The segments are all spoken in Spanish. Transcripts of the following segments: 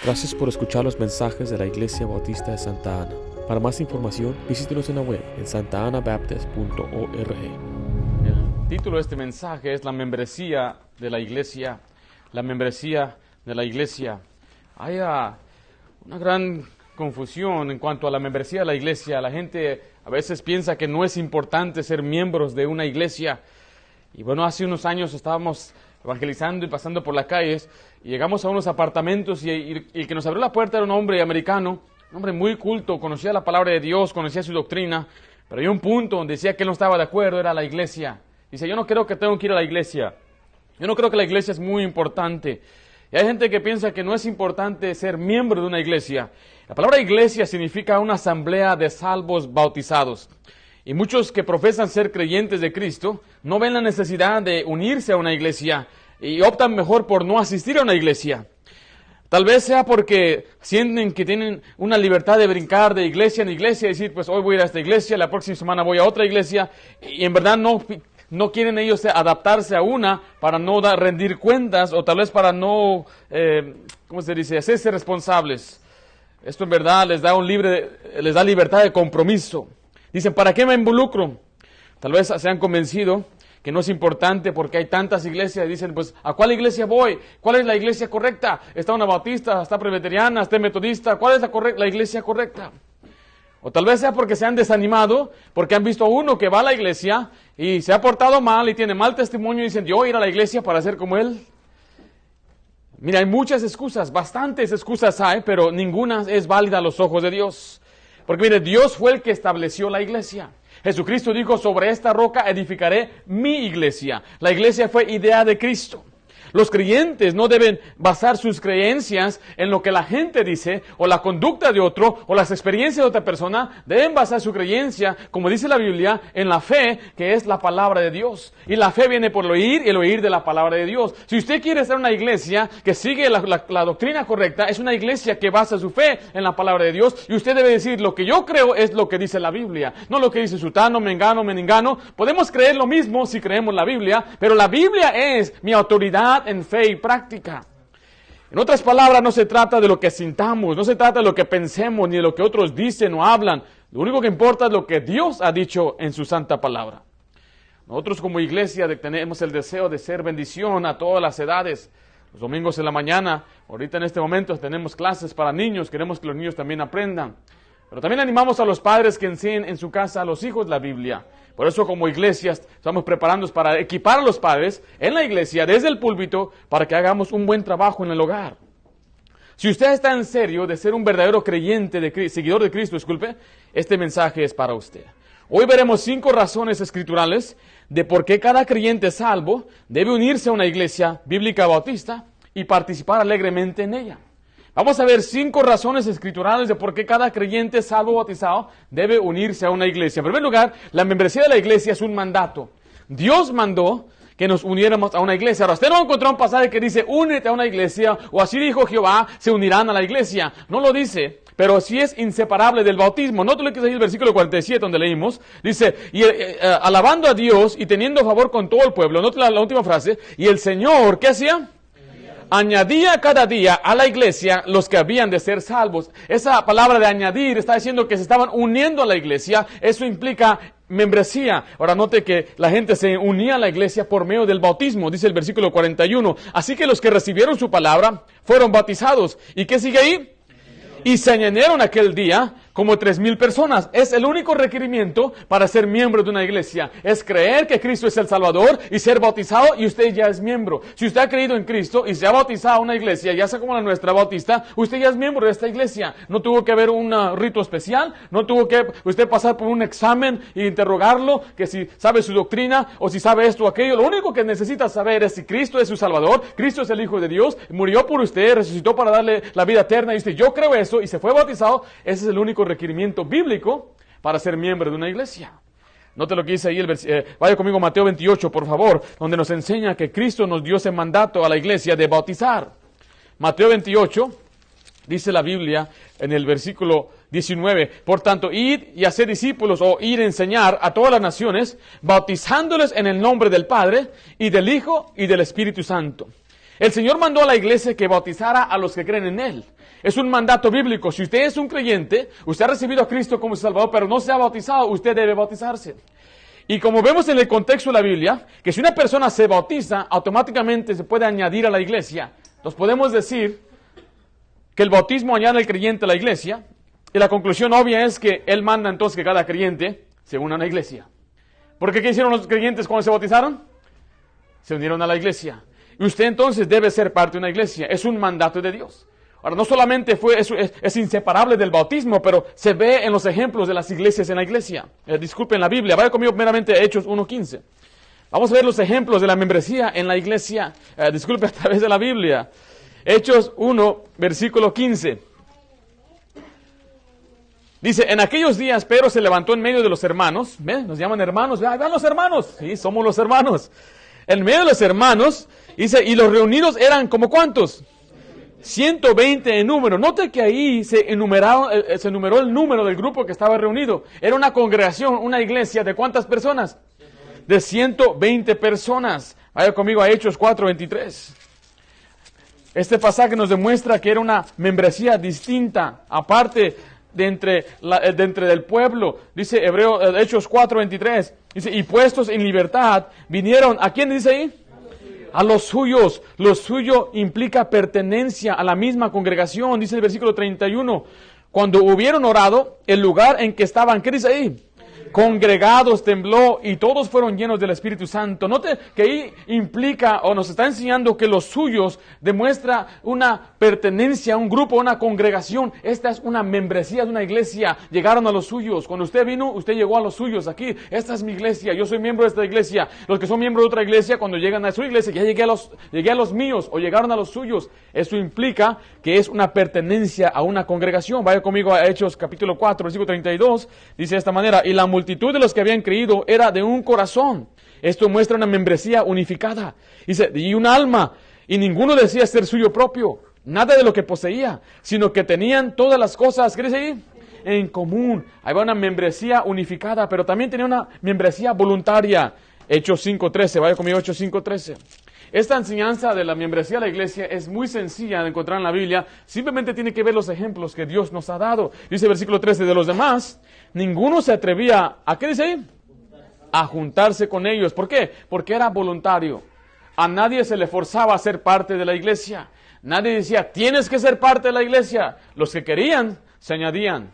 Gracias por escuchar los mensajes de la Iglesia Bautista de Santa Ana. Para más información, visítenos en la web en santaanabaptist.org. El título de este mensaje es la membresía de la iglesia. La membresía de la iglesia. Hay una gran confusión en cuanto a la membresía de la iglesia. La gente a veces piensa que no es importante ser miembros de una iglesia. Y bueno, hace unos años estábamos evangelizando y pasando por las calles y llegamos a unos apartamentos y el que nos abrió la puerta era un hombre americano, un hombre muy culto, conocía la palabra de Dios, conocía su doctrina, pero había un punto donde decía que él no estaba de acuerdo, era la iglesia. Dice, yo no creo que tengo que ir a la iglesia, yo no creo que la iglesia es muy importante. Y hay gente que piensa que no es importante ser miembro de una iglesia. La palabra iglesia significa una asamblea de salvos bautizados. Y muchos que profesan ser creyentes de Cristo no ven la necesidad de unirse a una iglesia y optan mejor por no asistir a una iglesia. Tal vez sea porque sienten que tienen una libertad de brincar de iglesia en iglesia y decir, pues hoy voy a ir a esta iglesia, la próxima semana voy a otra iglesia, y en verdad no quieren ellos adaptarse a una para no rendir cuentas o tal vez para no, hacerse responsables. Esto en verdad les da libertad de compromiso. Dicen, ¿para qué me involucro? Tal vez se han convencido que no es importante porque hay tantas iglesias. Dicen, pues, ¿a cuál iglesia voy? ¿Cuál es la iglesia correcta? ¿Está una bautista? ¿Está presbiteriana? ¿Está metodista? ¿Cuál es la iglesia correcta? O tal vez sea porque se han desanimado, porque han visto a uno que va a la iglesia y se ha portado mal y tiene mal testimonio y dicen, yo voy a ir a la iglesia para ser como él. Mira, hay muchas excusas, bastantes excusas hay, pero ninguna es válida a los ojos de Dios. Porque mire, Dios fue el que estableció la iglesia. Jesucristo dijo, sobre esta roca edificaré mi iglesia. La iglesia fue idea de Cristo. Los creyentes no deben basar sus creencias en lo que la gente dice, o la conducta de otro, o las experiencias de otra persona. Deben basar su creencia, como dice la Biblia, en la fe, que es la palabra de Dios. Y la fe viene por el oír, y el oír de la palabra de Dios. Si usted quiere ser una iglesia que sigue la doctrina correcta, es una iglesia que basa su fe en la palabra de Dios, y usted debe decir, lo que yo creo es lo que dice la Biblia, no lo que dice sutano, mengano, meningano. Podemos creer lo mismo si creemos la Biblia, pero la Biblia es mi autoridad en fe y práctica. En otras palabras, no se trata de lo que sintamos, no se trata de lo que pensemos, ni de lo que otros dicen o hablan. Lo único que importa es lo que Dios ha dicho en su santa palabra. Nosotros como iglesia tenemos el deseo de ser bendición a todas las edades. Los domingos en la mañana, ahorita en este momento tenemos clases para niños, queremos que los niños también aprendan. Pero también animamos a los padres que enseñen en su casa a los hijos la Biblia. Por eso como iglesias estamos preparándonos para equipar a los padres en la iglesia, desde el púlpito, para que hagamos un buen trabajo en el hogar. Si usted está en serio de ser un verdadero creyente, seguidor de Cristo, este mensaje es para usted. Hoy veremos 5 razones escriturales de por qué cada creyente salvo debe unirse a una iglesia bíblica bautista y participar alegremente en ella. Vamos a ver 5 razones escriturales de por qué cada creyente salvo bautizado debe unirse a una iglesia. En primer lugar, la membresía de la iglesia es un mandato. Dios mandó que nos uniéramos a una iglesia. Ahora, usted no encontró un pasaje que dice, únete a una iglesia, o así dijo Jehová, se unirán a la iglesia. No lo dice, pero sí es inseparable del bautismo. Note lo que dice el versículo 47, donde leímos. Dice, alabando a Dios y teniendo favor con todo el pueblo. Note la última frase. Y el Señor, ¿qué hacía? Añadía cada día a la iglesia los que habían de ser salvos. Esa palabra de añadir está diciendo que se estaban uniendo a la iglesia. Eso implica membresía. Ahora note que la gente se unía a la iglesia por medio del bautismo, dice el versículo 41. Así que los que recibieron su palabra fueron bautizados. ¿Y qué sigue ahí? Y se añadieron aquel día como 3,000 personas. Es el único requerimiento para ser miembro de una iglesia. Es creer que Cristo es el Salvador y ser bautizado, y usted ya es miembro. Si usted ha creído en Cristo y se ha bautizado a una iglesia, ya sea como la nuestra bautista, usted ya es miembro de esta iglesia. No tuvo que haber un rito especial, no tuvo que usted pasar por un examen e interrogarlo, que si sabe su doctrina o si sabe esto o aquello. Lo único que necesita saber es si Cristo es su Salvador, Cristo es el Hijo de Dios, murió por usted, resucitó para darle la vida eterna, y usted, yo creo eso, y se fue bautizado. Ese es el único requerimiento bíblico para ser miembro de una iglesia. Note lo que dice ahí, vaya conmigo a Mateo 28, por favor, donde nos enseña que Cristo nos dio ese mandato a la iglesia de bautizar. Mateo 28, dice la Biblia en el versículo 19, por tanto, id y haced discípulos, o ir a enseñar a todas las naciones, bautizándoles en el nombre del Padre, y del Hijo, y del Espíritu Santo. El Señor mandó a la iglesia que bautizara a los que creen en Él. Es un mandato bíblico. Si usted es un creyente, usted ha recibido a Cristo como su Salvador, pero no se ha bautizado, usted debe bautizarse. Y como vemos en el contexto de la Biblia, que si una persona se bautiza, automáticamente se puede añadir a la iglesia. Entonces podemos decir que el bautismo añade al creyente a la iglesia, y la conclusión obvia es que Él manda entonces que cada creyente se una a la iglesia. ¿Por qué hicieron los creyentes cuando se bautizaron? Se unieron a la iglesia. Y usted entonces debe ser parte de una iglesia. Es un mandato de Dios. Ahora, no solamente es inseparable del bautismo, pero se ve en los ejemplos de las iglesias en la iglesia. Disculpen la Biblia, vaya conmigo primeramente a Hechos 1:15. Vamos a ver los ejemplos de la membresía en la iglesia. Disculpe, a través de la Biblia. Hechos 1, versículo 15. Dice, en aquellos días Pedro se levantó en medio de los hermanos. ¿Ven? Nos llaman hermanos. Vean los hermanos. Sí, somos los hermanos. En medio de los hermanos, dice, y los reunidos eran como ¿cuántos? 120 en número. Note que ahí se enumeró el número del grupo que estaba reunido. Era una congregación, una iglesia de ¿cuántas personas? De 120 personas. Vaya conmigo a Hechos 4:23. Este pasaje nos demuestra que era una membresía distinta, aparte de entre del pueblo. Dice Hechos 4:23. Dice, y puestos en libertad, vinieron, ¿a quién dice ahí? A los suyos. Lo suyo implica pertenencia a la misma congregación. Dice el versículo 31. Cuando hubieron orado, el lugar en que estaban, ¿qué dice ahí? Congregados, tembló y todos fueron llenos del Espíritu Santo. Note que ahí implica o nos está enseñando que los suyos demuestra una pertenencia a un grupo, una congregación. Esta es una membresía de una iglesia. Llegaron a los suyos. Cuando usted vino, usted llegó a los suyos. Aquí, esta es mi iglesia. Yo soy miembro de esta iglesia. Los que son miembros de otra iglesia, cuando llegan a su iglesia, ya llegué a los míos o llegaron a los suyos. Eso implica que es una pertenencia a una congregación. Vaya conmigo a Hechos capítulo 4, versículo 32. Dice de esta manera, y la multitud de los que habían creído era de un corazón. Esto muestra una membresía unificada. Dice, y un alma, y ninguno decía ser suyo propio, nada de lo que poseía, sino que tenían todas las cosas, ¿qué dice ahí? En común. Ahí va una membresía unificada, pero también tenía una membresía voluntaria. Hechos 5:13, vaya conmigo, Hechos 5:13. Esta enseñanza de la membresía de la iglesia es muy sencilla de encontrar en la Biblia. Simplemente tiene que ver los ejemplos que Dios nos ha dado. Dice versículo 13, de los demás, ninguno se atrevía, ¿a qué dice ahí? A juntarse con ellos. ¿Por qué? Porque era voluntario. A nadie se le forzaba a ser parte de la iglesia. Nadie decía, tienes que ser parte de la iglesia. Los que querían, se añadían.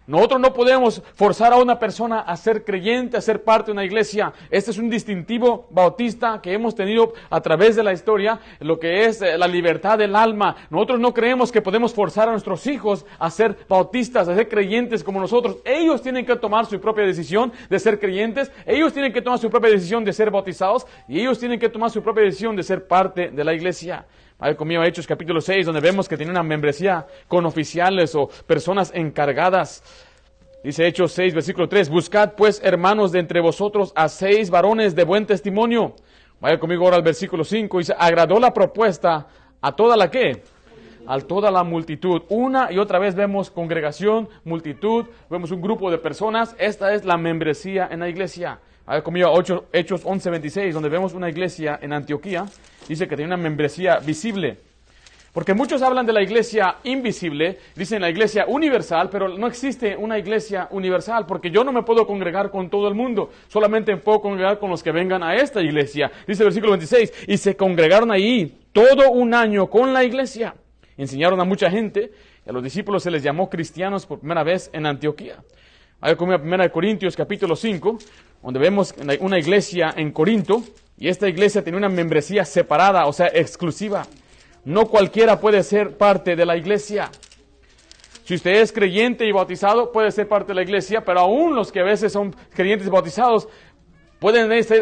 Nosotros no podemos forzar a una persona a ser creyente, a ser parte de una iglesia. Este es un distintivo bautista que hemos tenido a través de la historia, lo que es la libertad del alma. Nosotros no creemos que podemos forzar a nuestros hijos a ser bautistas, a ser creyentes como nosotros. Ellos tienen que tomar su propia decisión de ser creyentes, ellos tienen que tomar su propia decisión de ser bautizados y ellos tienen que tomar su propia decisión de ser parte de la iglesia. Vaya conmigo a Hechos capítulo 6, donde vemos que tiene una membresía con oficiales o personas encargadas. Dice Hechos 6, versículo 3, buscad pues, hermanos, de entre vosotros a 6 varones de buen testimonio. Vaya conmigo ahora al versículo 5, dice, agradó la propuesta a toda la ¿qué? A toda la multitud. Una y otra vez vemos congregación, multitud, vemos un grupo de personas. Esta es la membresía en la iglesia. Vaya conmigo a Hechos 11, 26, donde vemos una iglesia en Antioquía. Dice que tiene una membresía visible. Porque muchos hablan de la iglesia invisible, dicen la iglesia universal, pero no existe una iglesia universal, porque yo no me puedo congregar con todo el mundo, solamente me puedo congregar con los que vengan a esta iglesia. Dice el versículo 26, y se congregaron ahí todo un año con la iglesia. Enseñaron a mucha gente, y a los discípulos se les llamó cristianos por primera vez en Antioquía. Hay como 1 Corintios capítulo 5, donde vemos una iglesia en Corinto, y esta iglesia tiene una membresía separada, o sea, exclusiva. No cualquiera puede ser parte de la iglesia. Si usted es creyente y bautizado, puede ser parte de la iglesia, pero aún los que a veces son creyentes y bautizados,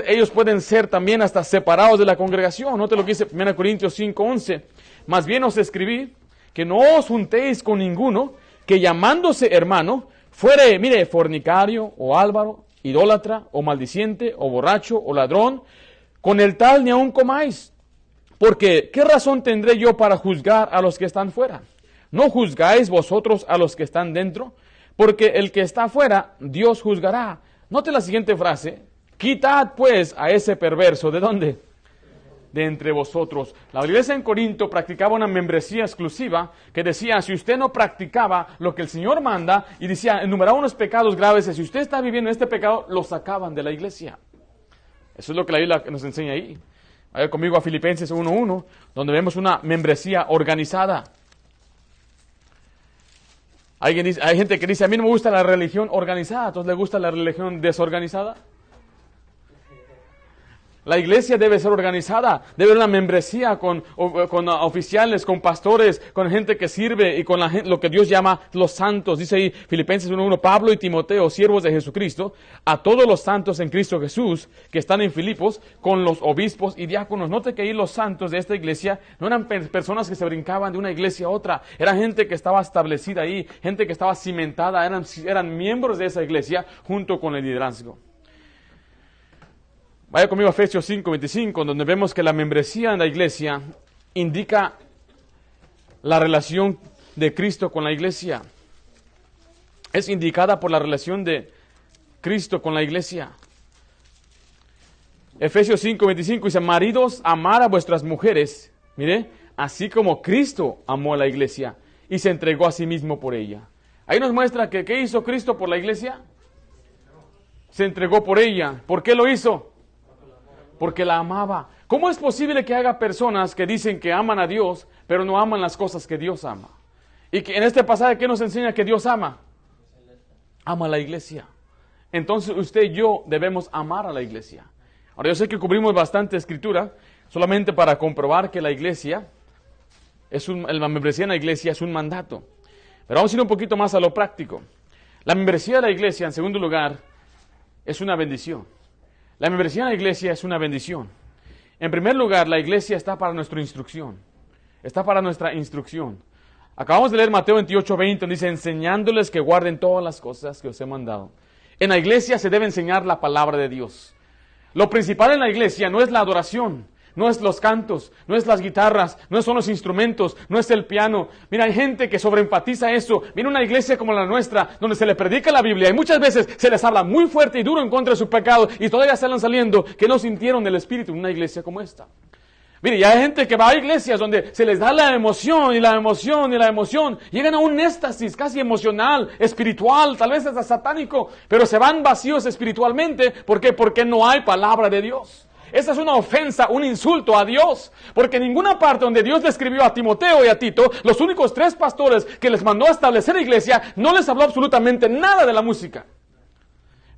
ellos pueden ser también hasta separados de la congregación. Note lo que dice 1 Corintios 5:11. Más bien os escribí que no os juntéis con ninguno que llamándose hermano, fuere, mire, fornicario o álvaro, idólatra o maldiciente o borracho o ladrón, con el tal ni aun comáis. Porque, ¿qué razón tendré yo para juzgar a los que están fuera? ¿No juzgáis vosotros a los que están dentro? Porque el que está fuera, Dios juzgará. Note la siguiente frase. Quitad pues a ese perverso, ¿de dónde? de entre vosotros. La iglesia en Corinto practicaba una membresía exclusiva que decía, si usted no practicaba lo que el Señor manda, y decía, enumeraba unos pecados graves, y si usted está viviendo este pecado, lo sacaban de la iglesia. Eso es lo que la Biblia nos enseña ahí. Vaya conmigo a Filipenses 1:1, donde vemos una membresía organizada. Hay gente que dice, a mí no me gusta la religión organizada, ¿entonces le gusta la religión desorganizada? La iglesia debe ser organizada, debe haber una membresía con oficiales, con pastores, con gente que sirve y con lo que Dios llama los santos. Dice ahí Filipenses 1:1, Pablo y Timoteo, siervos de Jesucristo, a todos los santos en Cristo Jesús que están en Filipos, con los obispos y diáconos. Note que ahí los santos de esta iglesia no eran personas que se brincaban de una iglesia a otra, era gente que estaba establecida ahí, gente que estaba cimentada, eran miembros de esa iglesia junto con el liderazgo. Vaya conmigo a Efesios 5:25, donde vemos que la membresía en la iglesia indica la relación de Cristo con la iglesia. Es indicada por la relación de Cristo con la iglesia. Efesios 5:25 dice, maridos, amad a vuestras mujeres, mire, así como Cristo amó a la iglesia y se entregó a sí mismo por ella. Ahí nos muestra que ¿qué hizo Cristo por la iglesia? Se entregó por ella. ¿Por qué lo hizo? Porque la amaba. ¿Cómo es posible que haya personas que dicen que aman a Dios, pero no aman las cosas que Dios ama? Y que en este pasaje, ¿qué nos enseña que Dios ama? Ama a la iglesia. Entonces usted y yo debemos amar a la iglesia. Ahora yo sé que cubrimos bastante escritura, solamente para comprobar que la iglesia, la membresía en la iglesia es un mandato. Pero vamos a ir un poquito más a lo práctico. La membresía de la iglesia, en segundo lugar, es una bendición. La membresía en la iglesia es una bendición. En primer lugar, la iglesia está para nuestra instrucción. Está para nuestra instrucción. Acabamos de leer Mateo 28:20, donde dice, enseñándoles que guarden todas las cosas que os he mandado. En la iglesia se debe enseñar la palabra de Dios. Lo principal en la iglesia no es la adoración, no es los cantos, no es las guitarras, no son los instrumentos, no es el piano. Mira, hay gente que sobreenfatiza eso. Mira una iglesia como la nuestra, donde se le predica la Biblia y muchas veces se les habla muy fuerte y duro en contra de su pecado y todavía salen saliendo que no sintieron el Espíritu en una iglesia como esta. Mire, y hay gente que va a iglesias donde se les da la emoción y la emoción y la emoción. Llegan a un éxtasis casi emocional, espiritual, tal vez hasta satánico, pero se van vacíos espiritualmente. ¿Por qué? Porque no hay palabra de Dios. Esa es una ofensa, un insulto a Dios, porque en ninguna parte donde Dios le escribió a Timoteo y a Tito, los únicos 3 pastores que les mandó a establecer iglesia, no les habló absolutamente nada de la música.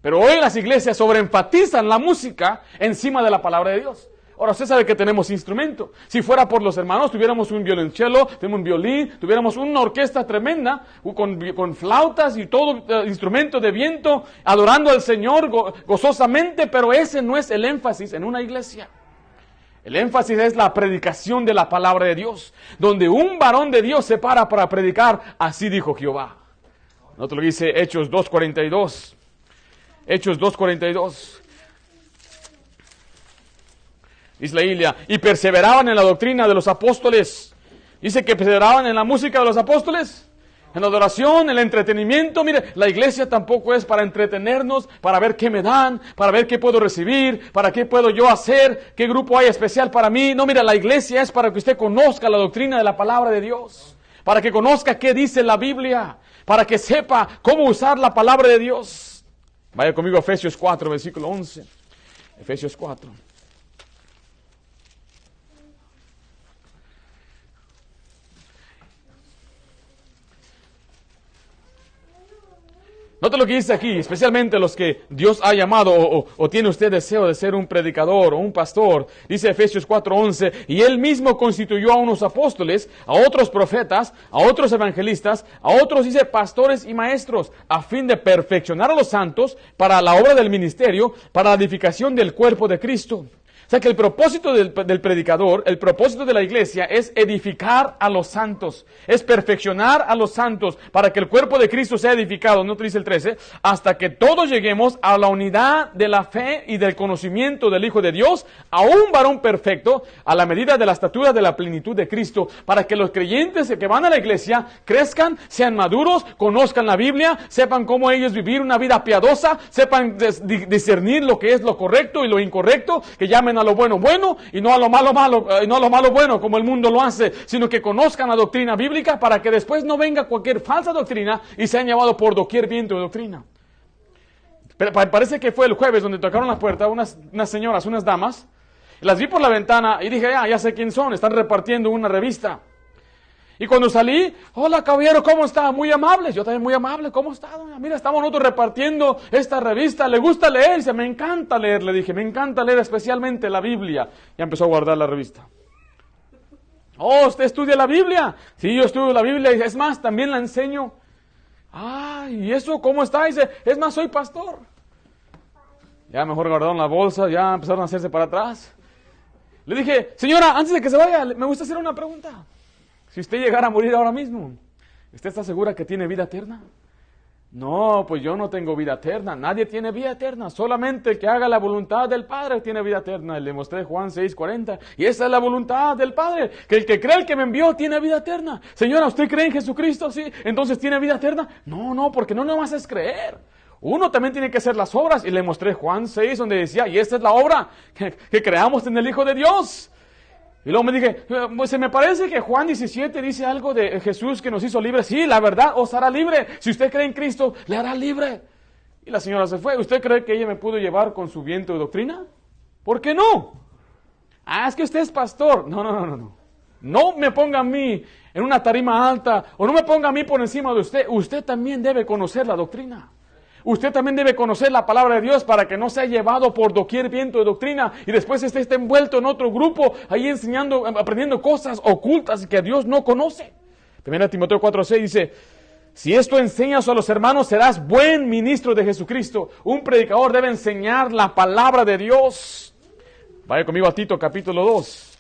Pero hoy las iglesias sobreenfatizan la música encima de la palabra de Dios. Ahora, usted sabe que tenemos instrumento. Si fuera por los hermanos, tuviéramos un violonchelo, tuviéramos un violín, tuviéramos una orquesta tremenda, con flautas y todo instrumento de viento, adorando al Señor gozosamente, pero ese no es el énfasis en una iglesia. El énfasis es la predicación de la palabra de Dios, donde un varón de Dios se para predicar, así dijo Jehová. Nosotros lo dice Hechos 2:42. Hechos 2:42. Dice la Biblia, y perseveraban en la doctrina de los apóstoles. Dice que perseveraban en la música de los apóstoles, en la adoración, en el entretenimiento. Mire, la iglesia tampoco es para entretenernos, para ver qué me dan, para ver qué puedo recibir, para qué puedo yo hacer, qué grupo hay especial para mí. No, mira, la iglesia es para que usted conozca la doctrina de la palabra de Dios, para que conozca qué dice la Biblia, para que sepa cómo usar la palabra de Dios. Vaya conmigo a Efesios 4, versículo 11. Efesios 4. Note lo que dice aquí, especialmente los que Dios ha llamado o tiene usted deseo de ser un predicador o un pastor. Dice Efesios 4:11, y Él mismo constituyó a unos apóstoles, a otros profetas, a otros evangelistas, a otros, dice, pastores y maestros, a fin de perfeccionar a los santos para la obra del ministerio, para la edificación del cuerpo de Cristo. O sea que el propósito del predicador, el propósito de la iglesia es edificar a los santos, es perfeccionar a los santos para que el cuerpo de Cristo sea edificado, no te dice el 13, hasta que todos lleguemos a la unidad de la fe y del conocimiento del Hijo de Dios, a un varón perfecto, a la medida de la estatura de la plenitud de Cristo, para que los creyentes que van a la iglesia crezcan, sean maduros, conozcan la Biblia, sepan cómo ellos vivir una vida piadosa, sepan discernir lo que es lo correcto y lo incorrecto, que llamen amen a lo bueno bueno y no a lo malo malo, y no a lo malo bueno como el mundo lo hace, sino que conozcan la doctrina bíblica para que después no venga cualquier falsa doctrina y sean llevados por doquier viento de doctrina. Pero parece que fue el jueves donde tocaron la puerta unas señoras, unas damas. Las vi por la ventana y dije, ya sé quién son, están repartiendo una revista. Y cuando salí, hola caballero, ¿cómo está? Muy amable. Yo también muy amable, ¿cómo está, doña? Mira, estamos nosotros repartiendo esta revista, ¿le gusta leer? Dice, me encanta leer, le dije, me encanta leer especialmente la Biblia. Ya empezó a guardar la revista. Oh, ¿usted estudia la Biblia? Sí, yo estudio la Biblia, y es más, también la enseño. Ah, ¿y eso cómo está? Dice, es más, soy pastor. Ya mejor guardaron la bolsa, ya empezaron a hacerse para atrás. Le dije, señora, antes de que se vaya, me gusta hacer una pregunta. Si usted llegara a morir ahora mismo, ¿usted está segura que tiene vida eterna? No, pues yo no tengo vida eterna. Nadie tiene vida eterna. Solamente el que haga la voluntad del Padre tiene vida eterna. Le mostré Juan 6:40. Y esa es la voluntad del Padre. Que el que cree el que me envió tiene vida eterna. Señora, ¿usted cree en Jesucristo? Sí. Entonces, ¿tiene vida eterna? No, porque no nomás es creer. Uno también tiene que hacer las obras. Y le mostré Juan 6, donde decía, y esta es la obra, que creamos en el Hijo de Dios. Y luego me dije, pues se me parece que Juan 17 dice algo de Jesús que nos hizo libres. Sí, la verdad os hará libre. Si usted cree en Cristo, le hará libre. Y la señora se fue. ¿Usted cree que ella me pudo llevar con su viento de doctrina? ¿Por qué no? Ah, es que usted es pastor. No. No me ponga a mí en una tarima alta o no me ponga a mí por encima de usted. Usted también debe conocer la doctrina. Usted también debe conocer la palabra de Dios para que no sea llevado por doquier viento de doctrina y después esté envuelto en otro grupo ahí enseñando, aprendiendo cosas ocultas que Dios no conoce. 1 Timoteo 4:6 dice, si esto enseñas a los hermanos serás buen ministro de Jesucristo. Un predicador debe enseñar la palabra de Dios. Vaya conmigo a Tito capítulo 2.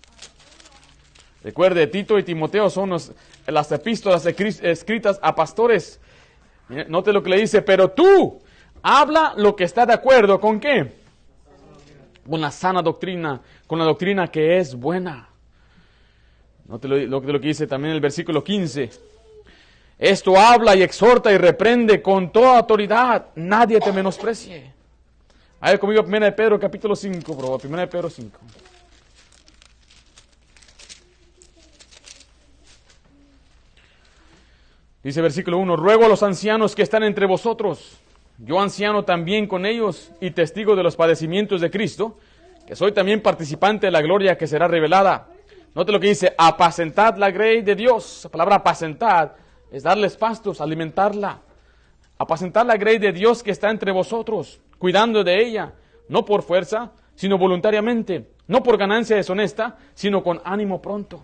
Recuerde, Tito y Timoteo son las epístolas escritas a pastores. Note lo que le dice, pero tú habla lo que está de acuerdo con ¿qué? Con la sana doctrina, con la doctrina que es buena. Note lo que dice también en el versículo 15. Esto habla y exhorta y reprende con toda autoridad, nadie te menosprecie. A ver conmigo 1 Pedro capítulo 5, bro, 1 Pedro 5. Dice versículo 1, ruego a los ancianos que están entre vosotros, yo anciano también con ellos y testigo de los padecimientos de Cristo, que soy también participante de la gloria que será revelada. Note lo que dice, apacentad la grey de Dios. La palabra apacentad es darles pastos, alimentarla. Apacentad la grey de Dios que está entre vosotros, cuidando de ella, no por fuerza, sino voluntariamente, no por ganancia deshonesta, sino con ánimo pronto.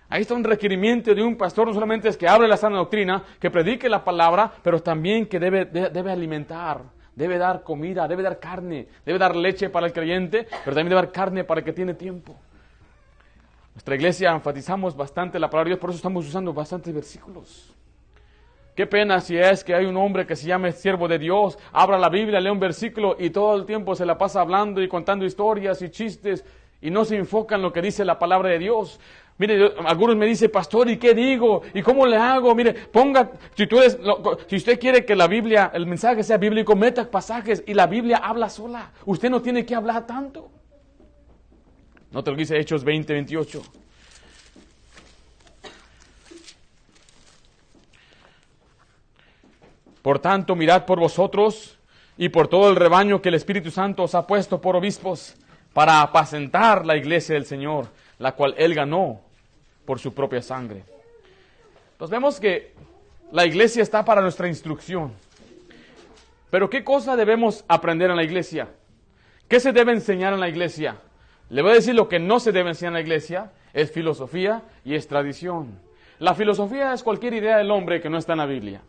Ahí está un requerimiento de un pastor, no solamente es que hable la sana doctrina, que predique la palabra, pero también que debe alimentar, debe dar comida, debe dar carne, debe dar leche para el creyente, pero también debe dar carne para el que tiene tiempo. Nuestra iglesia enfatizamos bastante la palabra de Dios, por eso estamos usando bastantes versículos. Qué pena si es que hay un hombre que se llame siervo de Dios, abra la Biblia, lee un versículo y todo el tiempo se la pasa hablando y contando historias y chistes y no se enfoca en lo que dice la palabra de Dios. Mire, algunos me dicen, pastor, ¿y qué digo? ¿Y cómo le hago? Mire, si usted quiere que la Biblia, el mensaje sea bíblico, meta pasajes y la Biblia habla sola. Usted no tiene que hablar tanto. No te lo dice Hechos 20:28. Por tanto, mirad por vosotros y por todo el rebaño que el Espíritu Santo os ha puesto por obispos para apacentar la iglesia del Señor, la cual Él ganó por su propia sangre. Entonces vemos que la iglesia está para nuestra instrucción. Pero ¿qué cosa debemos aprender en la iglesia? ¿Qué se debe enseñar en la iglesia? Le voy a decir lo que no se debe enseñar en la iglesia, es filosofía y es tradición. La filosofía es cualquier idea del hombre que no está en la Biblia.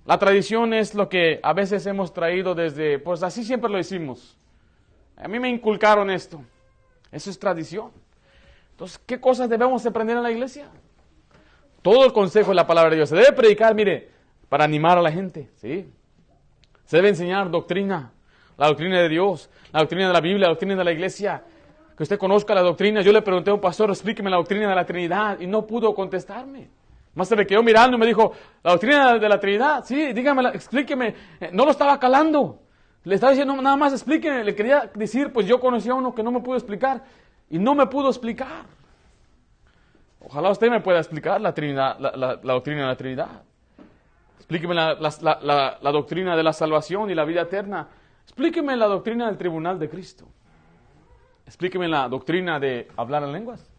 La tradición es lo que a veces hemos traído desde, pues así siempre lo hicimos. A mí me inculcaron esto. Eso es tradición. Entonces, ¿qué cosas debemos aprender en la iglesia? Todo el consejo de la palabra de Dios. Se debe predicar, mire, para animar a la gente, ¿sí? Se debe enseñar doctrina, la doctrina de Dios, la doctrina de la Biblia, la doctrina de la iglesia. Que usted conozca la doctrina. Yo le pregunté a un pastor, explíqueme la doctrina de la Trinidad, y no pudo contestarme. Más se me quedó mirando y me dijo, la doctrina de la Trinidad, sí, dígamela, explíqueme. No lo estaba calando. Le estaba diciendo, nada más explíquenme. Le quería decir, pues yo conocí a uno que no me pudo explicar. Y no me pudo explicar. Ojalá usted me pueda explicar la Trinidad, la doctrina de la Trinidad. Explíqueme la doctrina de la salvación y la vida eterna. Explíqueme la doctrina del tribunal de Cristo. Explíqueme la doctrina de hablar en lenguas.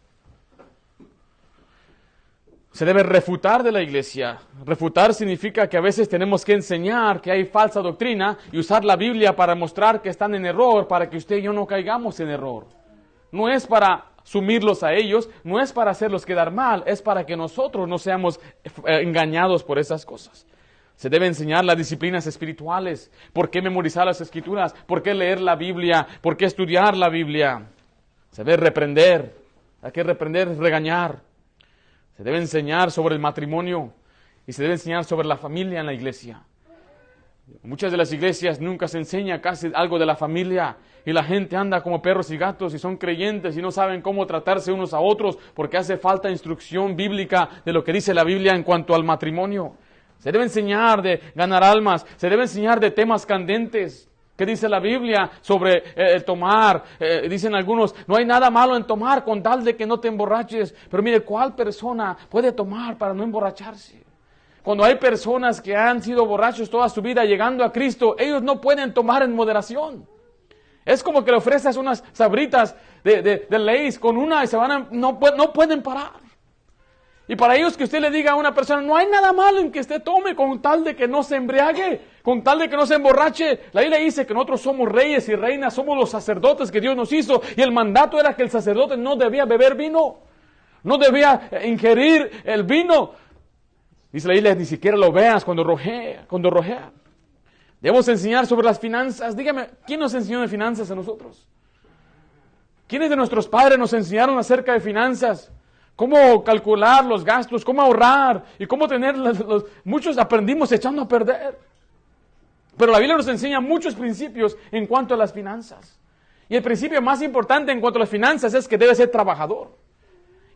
Se debe refutar de la iglesia. Refutar significa que a veces tenemos que enseñar que hay falsa doctrina y usar la Biblia para mostrar que están en error, para que usted y yo no caigamos en error. No es para sumirlos a ellos, no es para hacerlos quedar mal, es para que nosotros no seamos engañados por esas cosas. Se debe enseñar las disciplinas espirituales. ¿Por qué memorizar las Escrituras? ¿Por qué leer la Biblia? ¿Por qué estudiar la Biblia? Se debe reprender. Hay que reprender, regañar. Se debe enseñar sobre el matrimonio y se debe enseñar sobre la familia en la iglesia. Muchas de las iglesias nunca se enseña casi algo de la familia y la gente anda como perros y gatos y son creyentes y no saben cómo tratarse unos a otros porque hace falta instrucción bíblica de lo que dice la Biblia en cuanto al matrimonio. Se debe enseñar de ganar almas, se debe enseñar de temas candentes. ¿Qué dice la Biblia sobre el tomar? Dicen algunos, no hay nada malo en tomar con tal de que no te emborraches. Pero mire, ¿cuál persona puede tomar para no emborracharse? Cuando hay personas que han sido borrachos toda su vida llegando a Cristo, ellos no pueden tomar en moderación. Es como que le ofreces unas sabritas de Lay's con una y no pueden parar. Y para ellos que usted le diga a una persona, no hay nada malo en que usted tome con tal de que no se embriague, con tal de que no se emborrache. La Biblia dice que nosotros somos reyes y reinas, somos los sacerdotes que Dios nos hizo. Y el mandato era que el sacerdote no debía beber vino, no debía ingerir el vino. Dice la Biblia, ni siquiera lo veas cuando rojea. Debemos enseñar sobre las finanzas. Dígame, ¿quién nos enseñó de finanzas a nosotros? ¿Quiénes de nuestros padres nos enseñaron acerca de finanzas? Cómo calcular los gastos, cómo ahorrar y cómo tener muchos aprendimos echando a perder. Pero la Biblia nos enseña muchos principios en cuanto a las finanzas. Y el principio más importante en cuanto a las finanzas es que debe ser trabajador.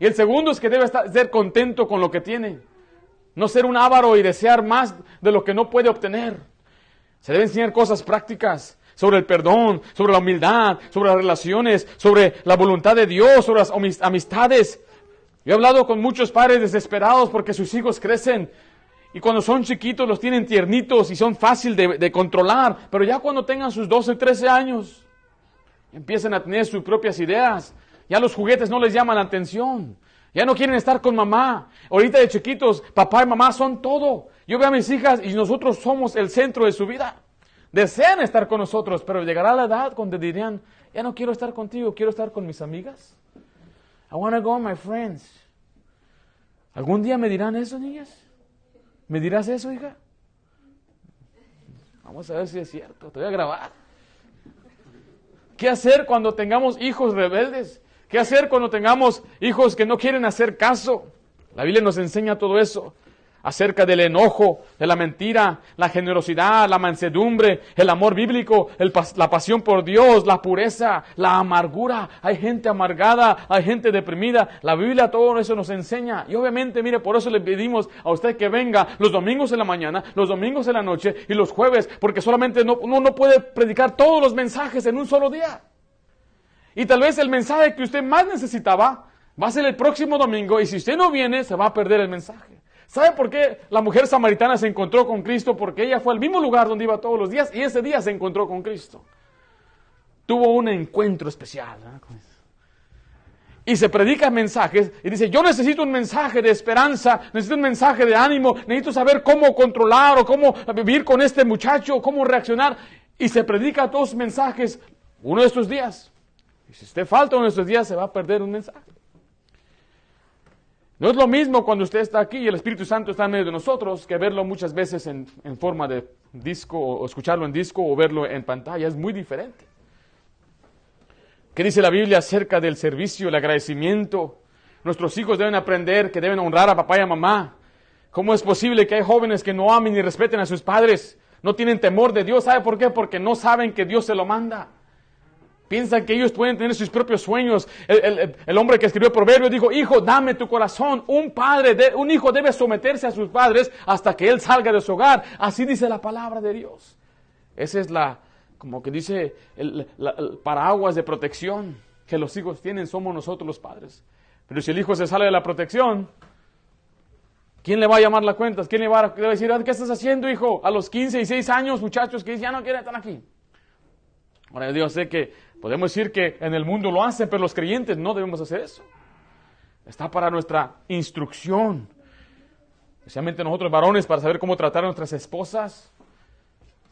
Y el segundo es que debe ser contento con lo que tiene. No ser un avaro y desear más de lo que no puede obtener. Se deben enseñar cosas prácticas sobre el perdón, sobre la humildad, sobre las relaciones, sobre la voluntad de Dios, sobre las amistades. Yo he hablado con muchos padres desesperados porque sus hijos crecen y cuando son chiquitos los tienen tiernitos y son fácil de controlar, pero ya cuando tengan sus 12, 13 años empiezan a tener sus propias ideas, ya los juguetes no les llaman la atención, ya no quieren estar con mamá. Ahorita de chiquitos, papá y mamá son todo. Yo veo a mis hijas y nosotros somos el centro de su vida. Desean estar con nosotros, pero llegará la edad donde dirían, ya no quiero estar contigo, quiero estar con mis amigas. I want to go with my friends. ¿Algún día me dirán eso, niñas? ¿Me dirás eso, hija? Vamos a ver si es cierto. Te voy a grabar. ¿Qué hacer cuando tengamos hijos rebeldes? ¿Qué hacer cuando tengamos hijos que no quieren hacer caso? La Biblia nos enseña todo eso. Acerca del enojo, de la mentira, la generosidad, la mansedumbre, el amor bíblico, la pasión por Dios, la pureza, la amargura. Hay gente amargada, hay gente deprimida. La Biblia todo eso nos enseña. Y obviamente, mire, por eso le pedimos a usted que venga los domingos en la mañana, los domingos en la noche y los jueves, porque solamente uno no puede predicar todos los mensajes en un solo día. Y tal vez el mensaje que usted más necesitaba va a ser el próximo domingo y si usted no viene, se va a perder el mensaje. ¿Sabe por qué la mujer samaritana se encontró con Cristo? Porque ella fue al mismo lugar donde iba todos los días y ese día se encontró con Cristo. Tuvo un encuentro especial, ¿no? Y se predican mensajes y dice, yo necesito un mensaje de esperanza, necesito un mensaje de ánimo, necesito saber cómo controlar o cómo vivir con este muchacho, cómo reaccionar. Y se predica todos los mensajes uno de estos días. Y si usted falta uno de estos días, se va a perder un mensaje. No es lo mismo cuando usted está aquí y el Espíritu Santo está en medio de nosotros que verlo muchas veces en forma de disco o escucharlo en disco o verlo en pantalla. Es muy diferente. ¿Qué dice la Biblia acerca del servicio, el agradecimiento? Nuestros hijos deben aprender que deben honrar a papá y a mamá. ¿Cómo es posible que hay jóvenes que no amen ni respeten a sus padres? No tienen temor de Dios. ¿Sabe por qué? Porque no saben que Dios se lo manda. Piensan que ellos pueden tener sus propios sueños. El hombre que escribió Proverbios dijo, hijo, dame tu corazón. Un hijo debe someterse a sus padres hasta que él salga de su hogar. Así dice la palabra de Dios. Esa es la como que dice el paraguas de protección que los hijos tienen, somos nosotros los padres. Pero si el hijo se sale de la protección, ¿quién le va a llamar la cuenta? ¿Quién le va a decir, ¿qué estás haciendo, hijo? A los 15 y 16 años, muchachos que ya no quieren estar aquí. Ahora yo sé que podemos decir que en el mundo lo hacen, pero los creyentes no debemos hacer eso. Está para nuestra instrucción, especialmente nosotros varones, para saber cómo tratar a nuestras esposas,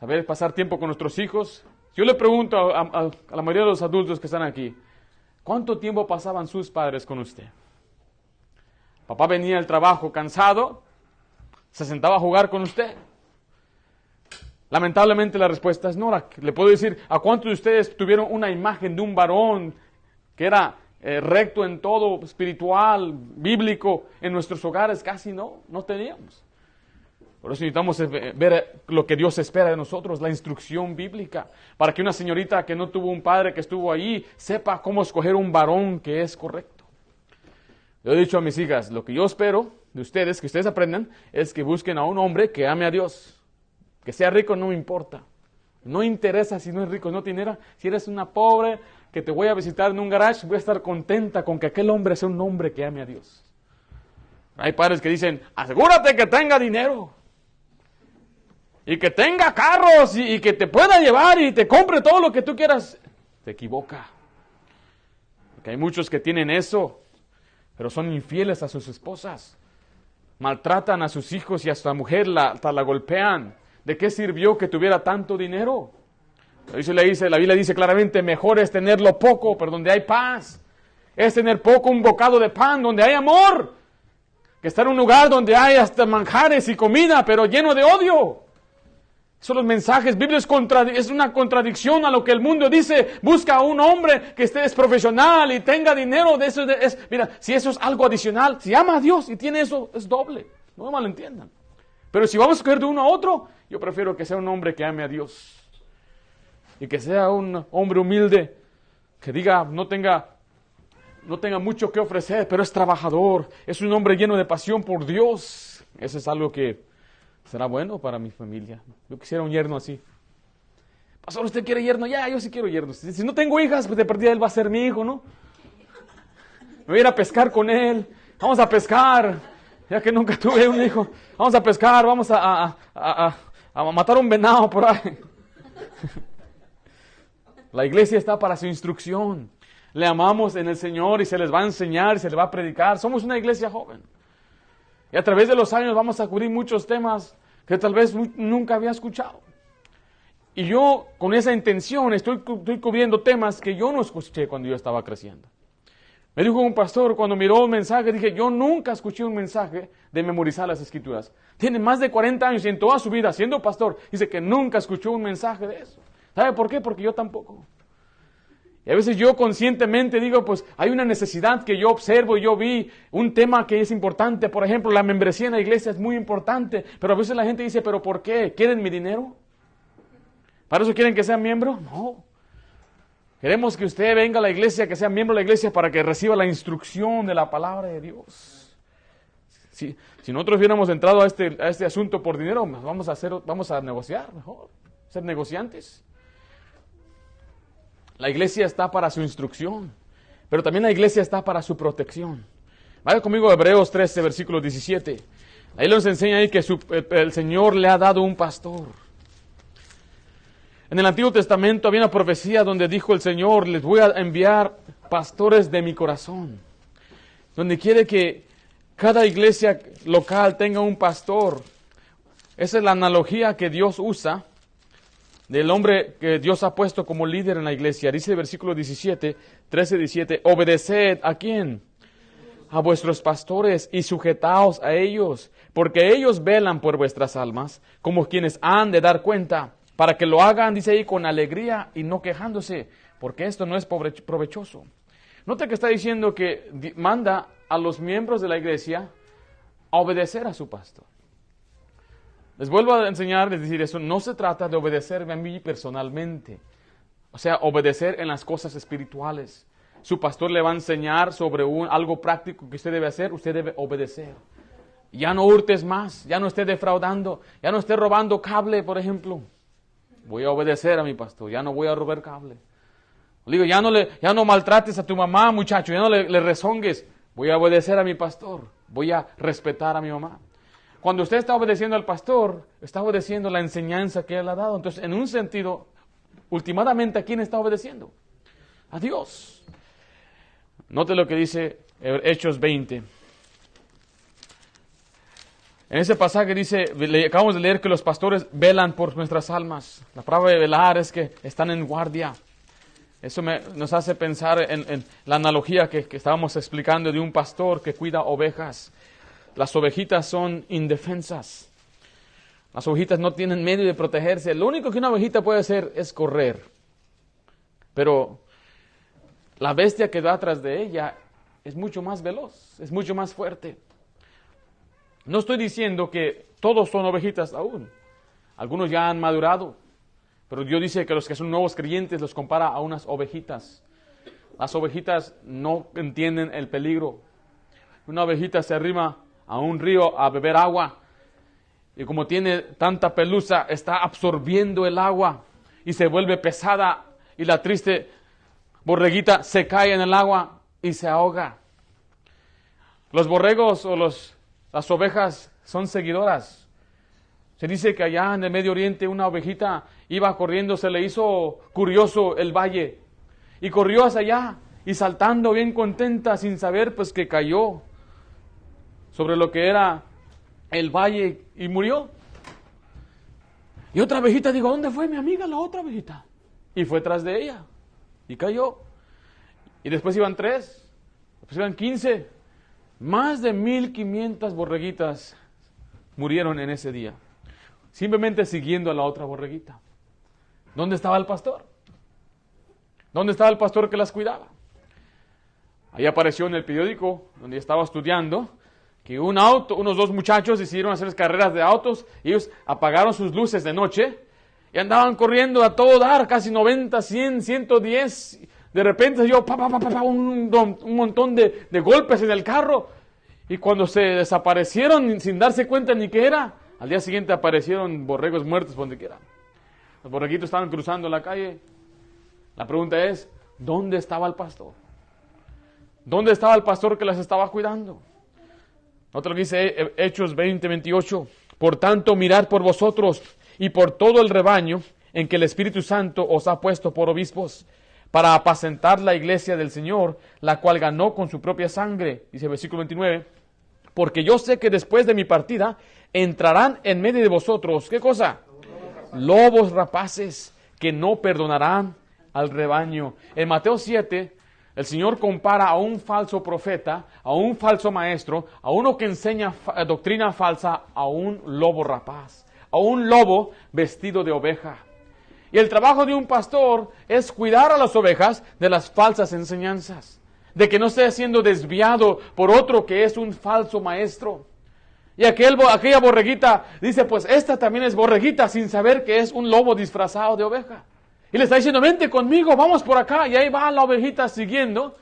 saber pasar tiempo con nuestros hijos. Yo le pregunto a la mayoría de los adultos que están aquí, ¿cuánto tiempo pasaban sus padres con usted? Papá venía del trabajo cansado, se sentaba a jugar con usted. Lamentablemente la respuesta es no. Le puedo decir, ¿a cuántos de ustedes tuvieron una imagen de un varón que era recto en todo, espiritual, bíblico? En nuestros hogares casi no teníamos. Por eso necesitamos ver lo que Dios espera de nosotros, la instrucción bíblica, para que una señorita que no tuvo un padre que estuvo ahí, sepa cómo escoger un varón que es correcto. Yo he dicho a mis hijas, lo que yo espero de ustedes, que ustedes aprendan, es que busquen a un hombre que ame a Dios. Que sea rico no me importa. No interesa si no es rico, no tiene dinero. Si eres una pobre que te voy a visitar en un garage, voy a estar contenta con que aquel hombre sea un hombre que ame a Dios. Hay padres que dicen, asegúrate que tenga dinero. Y que tenga carros y que te pueda llevar y te compre todo lo que tú quieras. Te equivoca. Porque hay muchos que tienen eso, pero son infieles a sus esposas. Maltratan a sus hijos y a su mujer, hasta la golpean. ¿De qué sirvió que tuviera tanto dinero? La Biblia dice claramente, mejor es tenerlo poco, pero donde hay paz. Es tener poco, un bocado de pan, donde hay amor. Que estar en un lugar donde hay hasta manjares y comida, pero lleno de odio. Son los mensajes bíblicos, es una contradicción a lo que el mundo dice. Busca a un hombre que esté profesional y tenga dinero. Mira, si eso es algo adicional, si ama a Dios y tiene eso, es doble. No me malentiendan. Pero si vamos a escoger de uno a otro, yo prefiero que sea un hombre que ame a Dios. Y que sea un hombre humilde, que diga, no tenga mucho que ofrecer, pero es trabajador. Es un hombre lleno de pasión por Dios. Eso es algo que será bueno para mi familia. Yo quisiera un yerno así. Pastor, ¿usted quiere yerno? Ya, yo sí quiero yerno. Si no tengo hijas, pues de perdida él va a ser mi hijo, ¿no? Me voy a ir a pescar con él. Vamos a pescar. Ya que nunca tuve un hijo. Vamos a pescar, vamos a matar un venado por ahí. La iglesia está para su instrucción. Le amamos en el Señor y se les va a enseñar y se les va a predicar. Somos una iglesia joven. Y a través de los años vamos a cubrir muchos temas que tal vez nunca había escuchado. Y yo con esa intención estoy cubriendo temas que yo no escuché cuando yo estaba creciendo. Me dijo un pastor cuando miró un mensaje, dije, yo nunca escuché un mensaje de memorizar las escrituras. Tiene más de 40 años y en toda su vida siendo pastor, dice que nunca escuchó un mensaje de eso. ¿Sabe por qué? Porque yo tampoco. Y a veces yo conscientemente digo, pues hay una necesidad que yo observo y yo vi un tema que es importante. Por ejemplo, la membresía en la iglesia es muy importante, pero a veces la gente dice, ¿pero por qué? ¿Quieren mi dinero? ¿Para eso quieren que sea miembro? No. Queremos que usted venga a la iglesia, que sea miembro de la iglesia para que reciba la instrucción de la palabra de Dios. Si nosotros hubiéramos entrado a este asunto por dinero, vamos a negociar mejor, ser negociantes. La iglesia está para su instrucción, pero también la iglesia está para su protección. Vaya conmigo a Hebreos 13, versículo 17. Ahí nos enseña ahí que el Señor le ha dado un pastor. En el Antiguo Testamento había una profecía donde dijo el Señor, les voy a enviar pastores de mi corazón. Donde quiere que cada iglesia local tenga un pastor. Esa es la analogía que Dios usa del hombre que Dios ha puesto como líder en la iglesia. Dice el versículo 13, 17, obedeced ¿a quién? A vuestros pastores y sujetaos a ellos, porque ellos velan por vuestras almas, como quienes han de dar cuenta, para que lo hagan, dice ahí, con alegría y no quejándose, porque esto no es provechoso. Nota que está diciendo que manda a los miembros de la iglesia a obedecer a su pastor. Les vuelvo a enseñar, les decir eso, no se trata de obedecerme a mí personalmente, o sea, obedecer en las cosas espirituales. Su pastor le va a enseñar sobre algo práctico que usted debe hacer, usted debe obedecer. Ya no hurtes más, ya no esté defraudando, ya no esté robando cable, por ejemplo. voy a obedecer a mi pastor, ya no voy a romper cable. Le digo, ya no maltrates a tu mamá, muchacho, ya no le rezongues. Voy a obedecer a mi pastor, voy a respetar a mi mamá. Cuando usted está obedeciendo al pastor, está obedeciendo la enseñanza que él ha dado. Entonces, en un sentido, últimamente, ¿a quién está obedeciendo? A Dios. Note lo que dice Hechos 20. En ese pasaje dice, acabamos de leer que los pastores velan por nuestras almas. La palabra de velar es que están en guardia. Eso nos hace pensar en la analogía que estábamos explicando de un pastor que cuida ovejas. Las ovejitas son indefensas. Las ovejitas no tienen medio de protegerse. Lo único que una ovejita puede hacer es correr. Pero la bestia que va atrás de ella es mucho más veloz, es mucho más fuerte. No estoy diciendo que todos son ovejitas aún. Algunos ya han madurado. Pero Dios dice que los que son nuevos creyentes los compara a unas ovejitas. Las ovejitas no entienden el peligro. Una ovejita se arrima a un río a beber agua. Y como tiene tanta pelusa, está absorbiendo el agua. Y se vuelve pesada. Y la triste borreguita se cae en el agua y se ahoga. Los borregos o las ovejas son seguidoras. Se dice que allá en el Medio Oriente una ovejita iba corriendo, se le hizo curioso el valle. Y corrió hacia allá y saltando bien contenta sin saber pues que cayó sobre lo que era el valle y murió. Y otra ovejita dijo, ¿dónde fue mi amiga la otra ovejita? Y fue tras de ella y cayó. Y después iban 3, después iban 15. Más de 1,500 borreguitas murieron en ese día. Simplemente siguiendo a la otra borreguita. ¿Dónde estaba el pastor? ¿Dónde estaba el pastor que las cuidaba? Ahí apareció en el periódico, donde estaba estudiando, que unos 2 muchachos decidieron hacer carreras de autos. Y ellos apagaron sus luces de noche y andaban corriendo a todo dar, casi 90, 100, 110. De repente se dio un montón de golpes en el carro. Y cuando se desaparecieron sin darse cuenta ni qué era, al día siguiente aparecieron borregos muertos por donde quiera. Los borreguitos estaban cruzando la calle. La pregunta es, ¿dónde estaba el pastor? ¿Dónde estaba el pastor que las estaba cuidando? Otro que dice Hechos 20, 28. Por tanto, mirad por vosotros y por todo el rebaño en que el Espíritu Santo os ha puesto por obispos, para apacentar la iglesia del Señor, la cual ganó con su propia sangre. Dice el versículo 29. Porque yo sé que después de mi partida entrarán en medio de vosotros, ¿qué cosa? Lobos rapaces que no perdonarán al rebaño. En Mateo 7, el Señor compara a un falso profeta, a un falso maestro, a uno que enseña doctrina falsa, a un lobo rapaz, a un lobo vestido de oveja. Y el trabajo de un pastor es cuidar a las ovejas de las falsas enseñanzas, de que no esté siendo desviado por otro que es un falso maestro. Y aquella borreguita dice, pues esta también es borreguita, sin saber que es un lobo disfrazado de oveja. Y le está diciendo, vente conmigo, vamos por acá. Y ahí va la ovejita siguiendo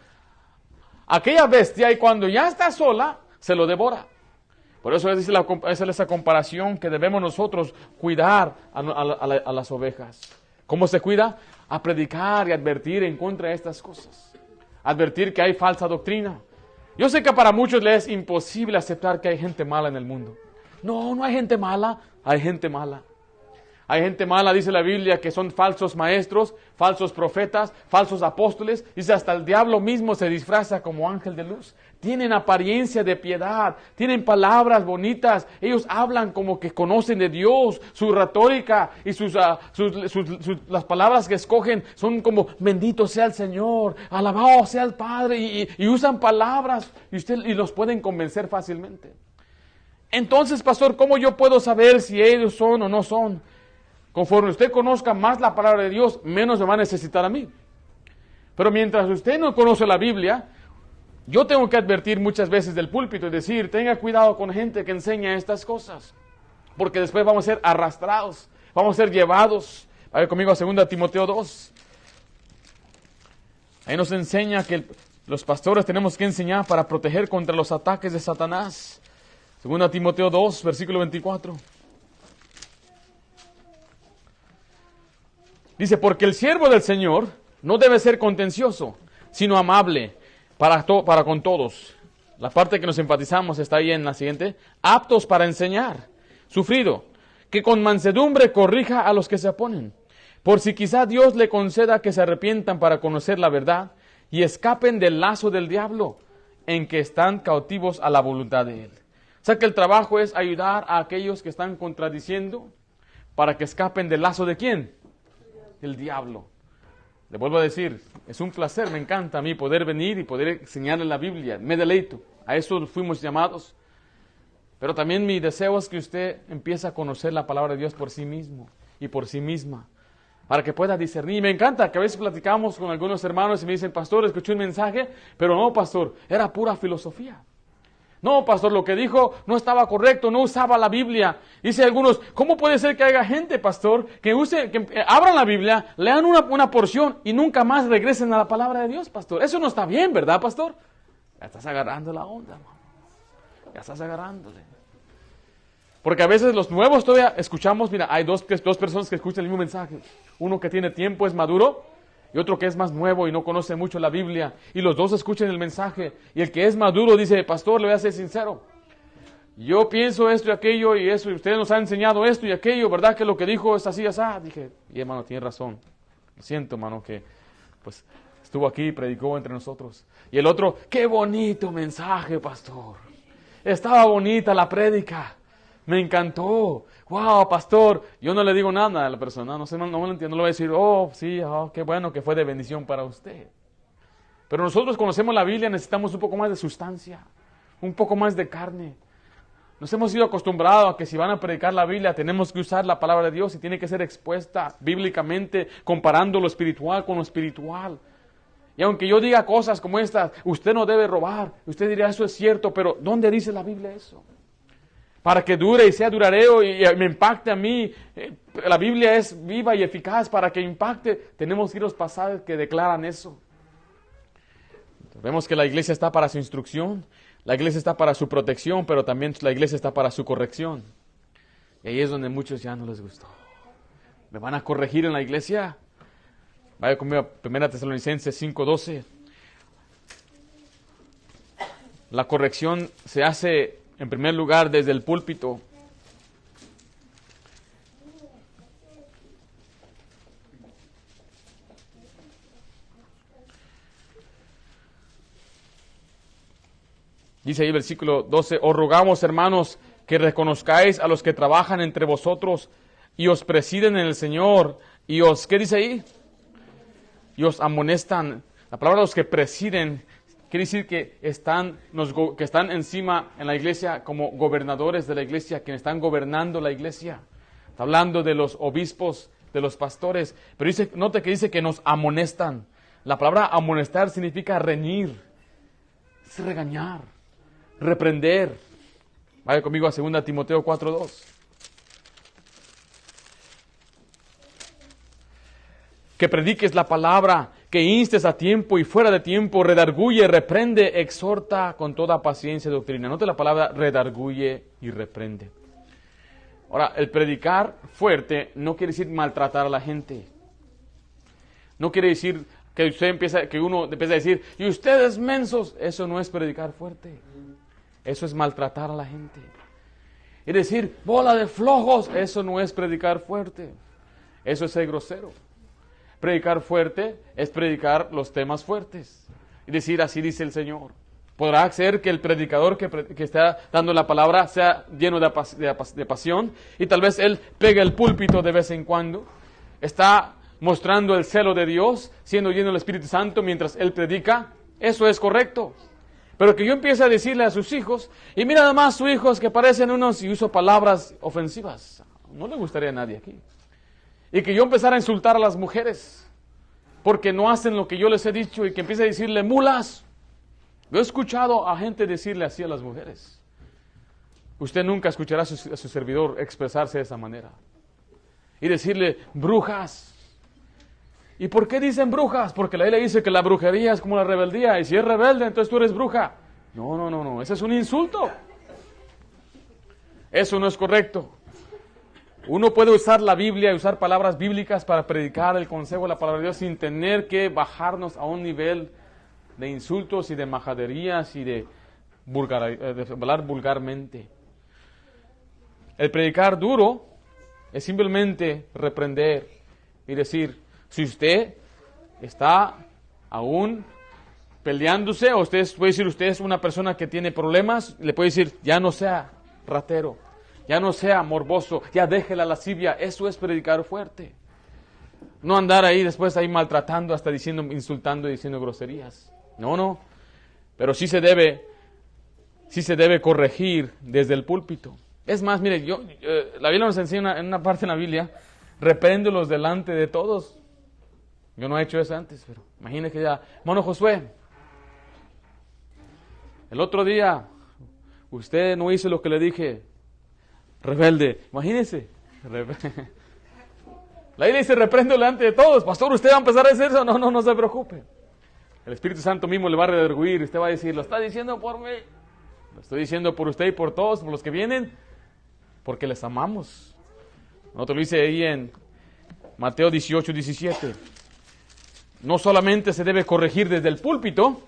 aquella bestia, y cuando ya está sola, se lo devora. Por eso esa es esa comparación que debemos nosotros cuidar a las ovejas. ¿Cómo se cuida? A predicar y advertir en contra de estas cosas. Advertir que hay falsa doctrina. Yo sé que para muchos les es imposible aceptar que hay gente mala en el mundo. No, no hay gente mala, hay gente mala. Hay gente mala, dice la Biblia, que son falsos maestros, falsos profetas, falsos apóstoles. Dice, hasta el diablo mismo se disfraza como ángel de luz. Tienen apariencia de piedad, tienen palabras bonitas. Ellos hablan como que conocen de Dios. Su retórica y las palabras que escogen son como, bendito sea el Señor, alabado sea el Padre. Y usan palabras y los pueden convencer fácilmente. Entonces, pastor, ¿cómo yo puedo saber si ellos son o no son? Conforme usted conozca más la palabra de Dios, menos me va a necesitar a mí. Pero mientras usted no conoce la Biblia, yo tengo que advertir muchas veces del púlpito y decir, tenga cuidado con gente que enseña estas cosas, porque después vamos a ser arrastrados, vamos a ser llevados. Vaya conmigo a 2 Timoteo 2. Ahí nos enseña que los pastores tenemos que enseñar para proteger contra los ataques de Satanás. 2 Timoteo 2, versículo 24. Dice, porque el siervo del Señor no debe ser contencioso, sino amable para con todos. La parte que nos enfatizamos está ahí en la siguiente. Aptos para enseñar, sufrido, que con mansedumbre corrija a los que se oponen, por si quizá Dios le conceda que se arrepientan para conocer la verdad y escapen del lazo del diablo en que están cautivos a la voluntad de Él. O sea que el trabajo es ayudar a aquellos que están contradiciendo para que escapen del lazo de ¿quién? El diablo. Le vuelvo a decir, es un placer, me encanta a mí poder venir y poder enseñarle la Biblia, me deleito, a eso fuimos llamados. Pero también mi deseo es que usted empiece a conocer la palabra de Dios por sí mismo y por sí misma, para que pueda discernir. Y me encanta que a veces platicamos con algunos hermanos y me dicen, pastor, escuché un mensaje, pero no, pastor, era pura filosofía. No, pastor, lo que dijo no estaba correcto, no usaba la Biblia. Dice algunos, ¿cómo puede ser que haya gente, pastor, que abran la Biblia, lean una porción y nunca más regresen a la palabra de Dios, pastor? Eso no está bien, ¿verdad, pastor? Ya estás agarrando la onda, hermano. Ya estás agarrándole. Porque a veces los nuevos todavía escuchamos, mira, hay dos personas que escuchan el mismo mensaje. Uno que tiene tiempo, es maduro, y otro que es más nuevo y no conoce mucho la Biblia. Y los dos escuchan el mensaje. Y el que es maduro dice, pastor, le voy a ser sincero. Yo pienso esto y aquello y eso, y ustedes nos han enseñado esto y aquello, ¿verdad? Que lo que dijo es así, así. Dije, y hermano, tiene razón. Lo siento, hermano, que pues estuvo aquí y predicó entre nosotros. Y el otro, qué bonito mensaje, pastor. Estaba bonita la prédica. Me encantó. Wow, pastor. Yo no le digo nada a la persona. No me lo entiendo. No le voy a decir, oh, sí, qué bueno que fue de bendición para usted. Pero nosotros conocemos la Biblia, necesitamos un poco más de sustancia. Un poco más de carne. Nos hemos sido acostumbrados a que si van a predicar la Biblia tenemos que usar la palabra de Dios y tiene que ser expuesta bíblicamente, comparando lo espiritual con lo espiritual. Y aunque yo diga cosas como estas, usted no debe robar. Usted dirá, eso es cierto, pero ¿dónde dice la Biblia eso? Para que dure y sea duradero y me impacte a mí. La Biblia es viva y eficaz. Para que impacte, tenemos que ir a los pasajes que declaran eso. Vemos que la iglesia está para su instrucción, la iglesia está para su protección, pero también la iglesia está para su corrección. Y ahí es donde muchos ya no les gustó. ¿Me van a corregir en la iglesia? Vaya conmigo a 1 Tesalonicenses 5:12. La corrección se hace en primer lugar desde el púlpito. Dice ahí el versículo 12, os rogamos, hermanos, que reconozcáis a los que trabajan entre vosotros y os presiden en el Señor y os, ¿qué dice ahí? Y os amonestan. La palabra los que presiden quiere decir que están encima en la iglesia como gobernadores de la iglesia, quienes están gobernando la iglesia. Está hablando de los obispos, de los pastores. Pero dice, note que dice que nos amonestan. La palabra amonestar significa reñir, es regañar, reprender. Vaya conmigo a 2 Timoteo 4:2. Que prediques la palabra, que instes a tiempo y fuera de tiempo, redarguye, reprende, exhorta con toda paciencia y doctrina. Note la palabra redarguye y reprende. Ahora, el predicar fuerte no quiere decir maltratar a la gente. No quiere decir que uno empieza a decir, y ustedes mensos, eso no es predicar fuerte. Eso es maltratar a la gente. Y decir, bola de flojos, eso no es predicar fuerte. Eso es ser grosero. Predicar fuerte es predicar los temas fuertes. Y decir, así dice el Señor. Podrá ser que el predicador que está dando la palabra sea lleno de pasión. Y tal vez él pegue el púlpito de vez en cuando. Está mostrando el celo de Dios, siendo lleno del Espíritu Santo mientras él predica. Eso es correcto. Pero que yo empiece a decirle a sus hijos, y mira además sus hijos que parecen unos, y uso palabras ofensivas. No le gustaría a nadie aquí. Y que yo empezara a insultar a las mujeres, porque no hacen lo que yo les he dicho, y que empiece a decirle mulas. Yo he escuchado a gente decirle así a las mujeres. Usted nunca escuchará a su servidor expresarse de esa manera. Y decirle brujas. ¿Y por qué dicen brujas? Porque la Biblia dice que la brujería es como la rebeldía, y si es rebelde, entonces tú eres bruja. No, ese es un insulto. Eso no es correcto. Uno puede usar la Biblia y usar palabras bíblicas para predicar el consejo de la palabra de Dios sin tener que bajarnos a un nivel de insultos y de majaderías y de hablar vulgarmente. El predicar duro es simplemente reprender y decir, si usted está aún peleándose, o usted puede decir, usted es una persona que tiene problemas, le puede decir, ya no sea ratero, ya no sea morboso, ya deje la lascivia. Eso es predicar fuerte. No andar ahí después ahí maltratando, hasta diciendo, insultando y diciendo groserías. No. Pero sí se debe corregir desde el púlpito. Es más, mire, la Biblia nos enseña en una parte de la Biblia, repréndelos delante de todos. Yo no he hecho eso antes, pero imagínese que ya, hermano Josué, el otro día usted no hizo lo que le dije, rebelde. Imagínese. La Biblia dice, reprende delante de todos. Pastor, ¿usted va a empezar a hacer eso? No se preocupe. El Espíritu Santo mismo le va a redarguir. Usted va a decir, lo está diciendo por mí. Lo estoy diciendo por usted y por todos, por los que vienen, porque les amamos. Nosotros lo dice ahí en Mateo 18, 17. No solamente se debe corregir desde el púlpito,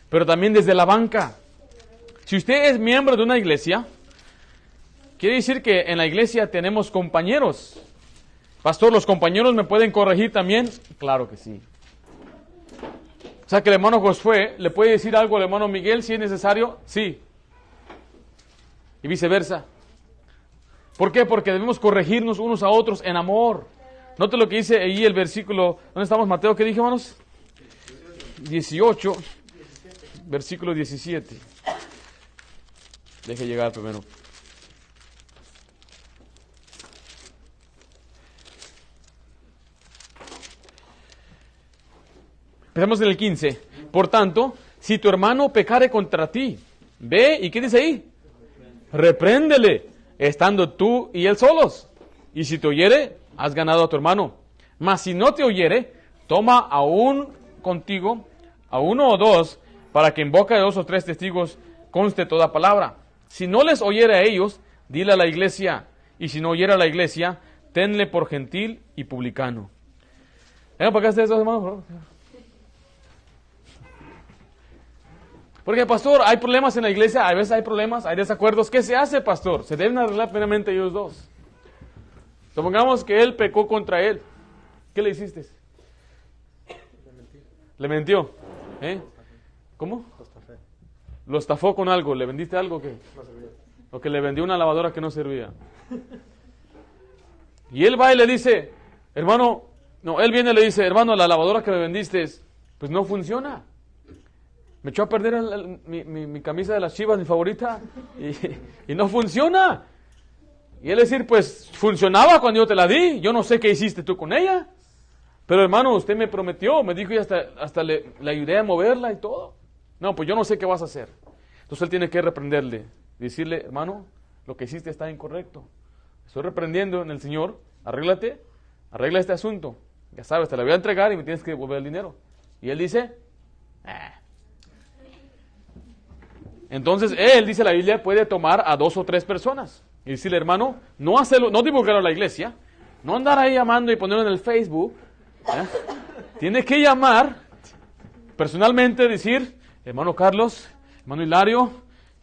pero también desde la banca. Si usted es miembro de una iglesia, quiere decir que en la iglesia tenemos compañeros. Pastor, ¿los compañeros me pueden corregir también? Claro que sí. O sea que el hermano Josué le puede decir algo al hermano Miguel si es necesario, sí. Y viceversa. ¿Por qué? Porque debemos corregirnos unos a otros en amor. Note lo que dice ahí el versículo. ¿Dónde estamos, Mateo? ¿Qué dije, hermanos? 18, versículo 17. Deje llegar primero. Empezamos en el 15. Por tanto, si tu hermano pecare contra ti, ve, ¿y qué dice ahí? Repréndele, estando tú y él solos. Y si te oyere, has ganado a tu hermano. Mas si no te oyere, toma aún contigo a uno o dos, para que en boca de 2 o 3 testigos conste toda palabra. Si no les oyere a ellos, dile a la iglesia. Y si no oyere a la iglesia, tenle por gentil y publicano. Vengan para acá ustedes dos, hermanos. Porque, pastor, hay problemas en la iglesia, a veces hay problemas, hay desacuerdos. ¿Qué se hace, pastor? Se deben arreglar plenamente ellos dos. Supongamos que él pecó contra él. ¿Qué le hiciste? Le mintió. ¿Eh? ¿Cómo? Lo estafó con algo. ¿Le vendiste algo que no servía? O que le vendió una lavadora que no servía. Y él va y le dice, hermano, no, él viene y le dice, hermano, la lavadora que me vendiste, pues no funciona. Me echó a perder mi camisa de las Chivas, mi favorita, y no funciona. Y él decir, pues funcionaba cuando yo te la di, yo no sé qué hiciste tú con ella. Pero hermano, usted me prometió, me dijo y hasta le ayudé a moverla y todo. No, pues yo no sé qué vas a hacer. Entonces él tiene que reprenderle, decirle, hermano, lo que hiciste está incorrecto. Estoy reprendiendo en el Señor, arregla este asunto. Ya sabes, te la voy a entregar y me tienes que devolver el dinero. Y él dice, Entonces él, dice la Biblia, puede tomar a 2 o 3 personas y decirle, hermano, no hacerlo, no divulgarlo a la iglesia, no andar ahí llamando y ponerlo en el Facebook. Tiene que llamar personalmente, decir, hermano Carlos, hermano Hilario,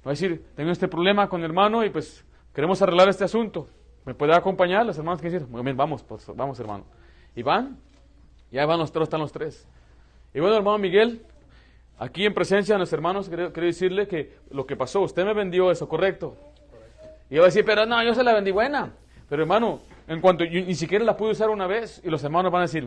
va a decir, tengo este problema con el hermano y pues queremos arreglar este asunto. ¿Me puede acompañar? Los hermanos que dicen, muy bien, vamos, pues, vamos hermano. Y van, ya van los 3, están los 3. Y bueno, hermano Miguel, aquí en presencia de los hermanos, quiero decirle que lo que pasó, usted me vendió eso, ¿correcto? Y yo voy a decir, pero no, yo se la vendí buena. Pero hermano, en cuanto yo ni siquiera la pude usar una vez, y los hermanos van a decir,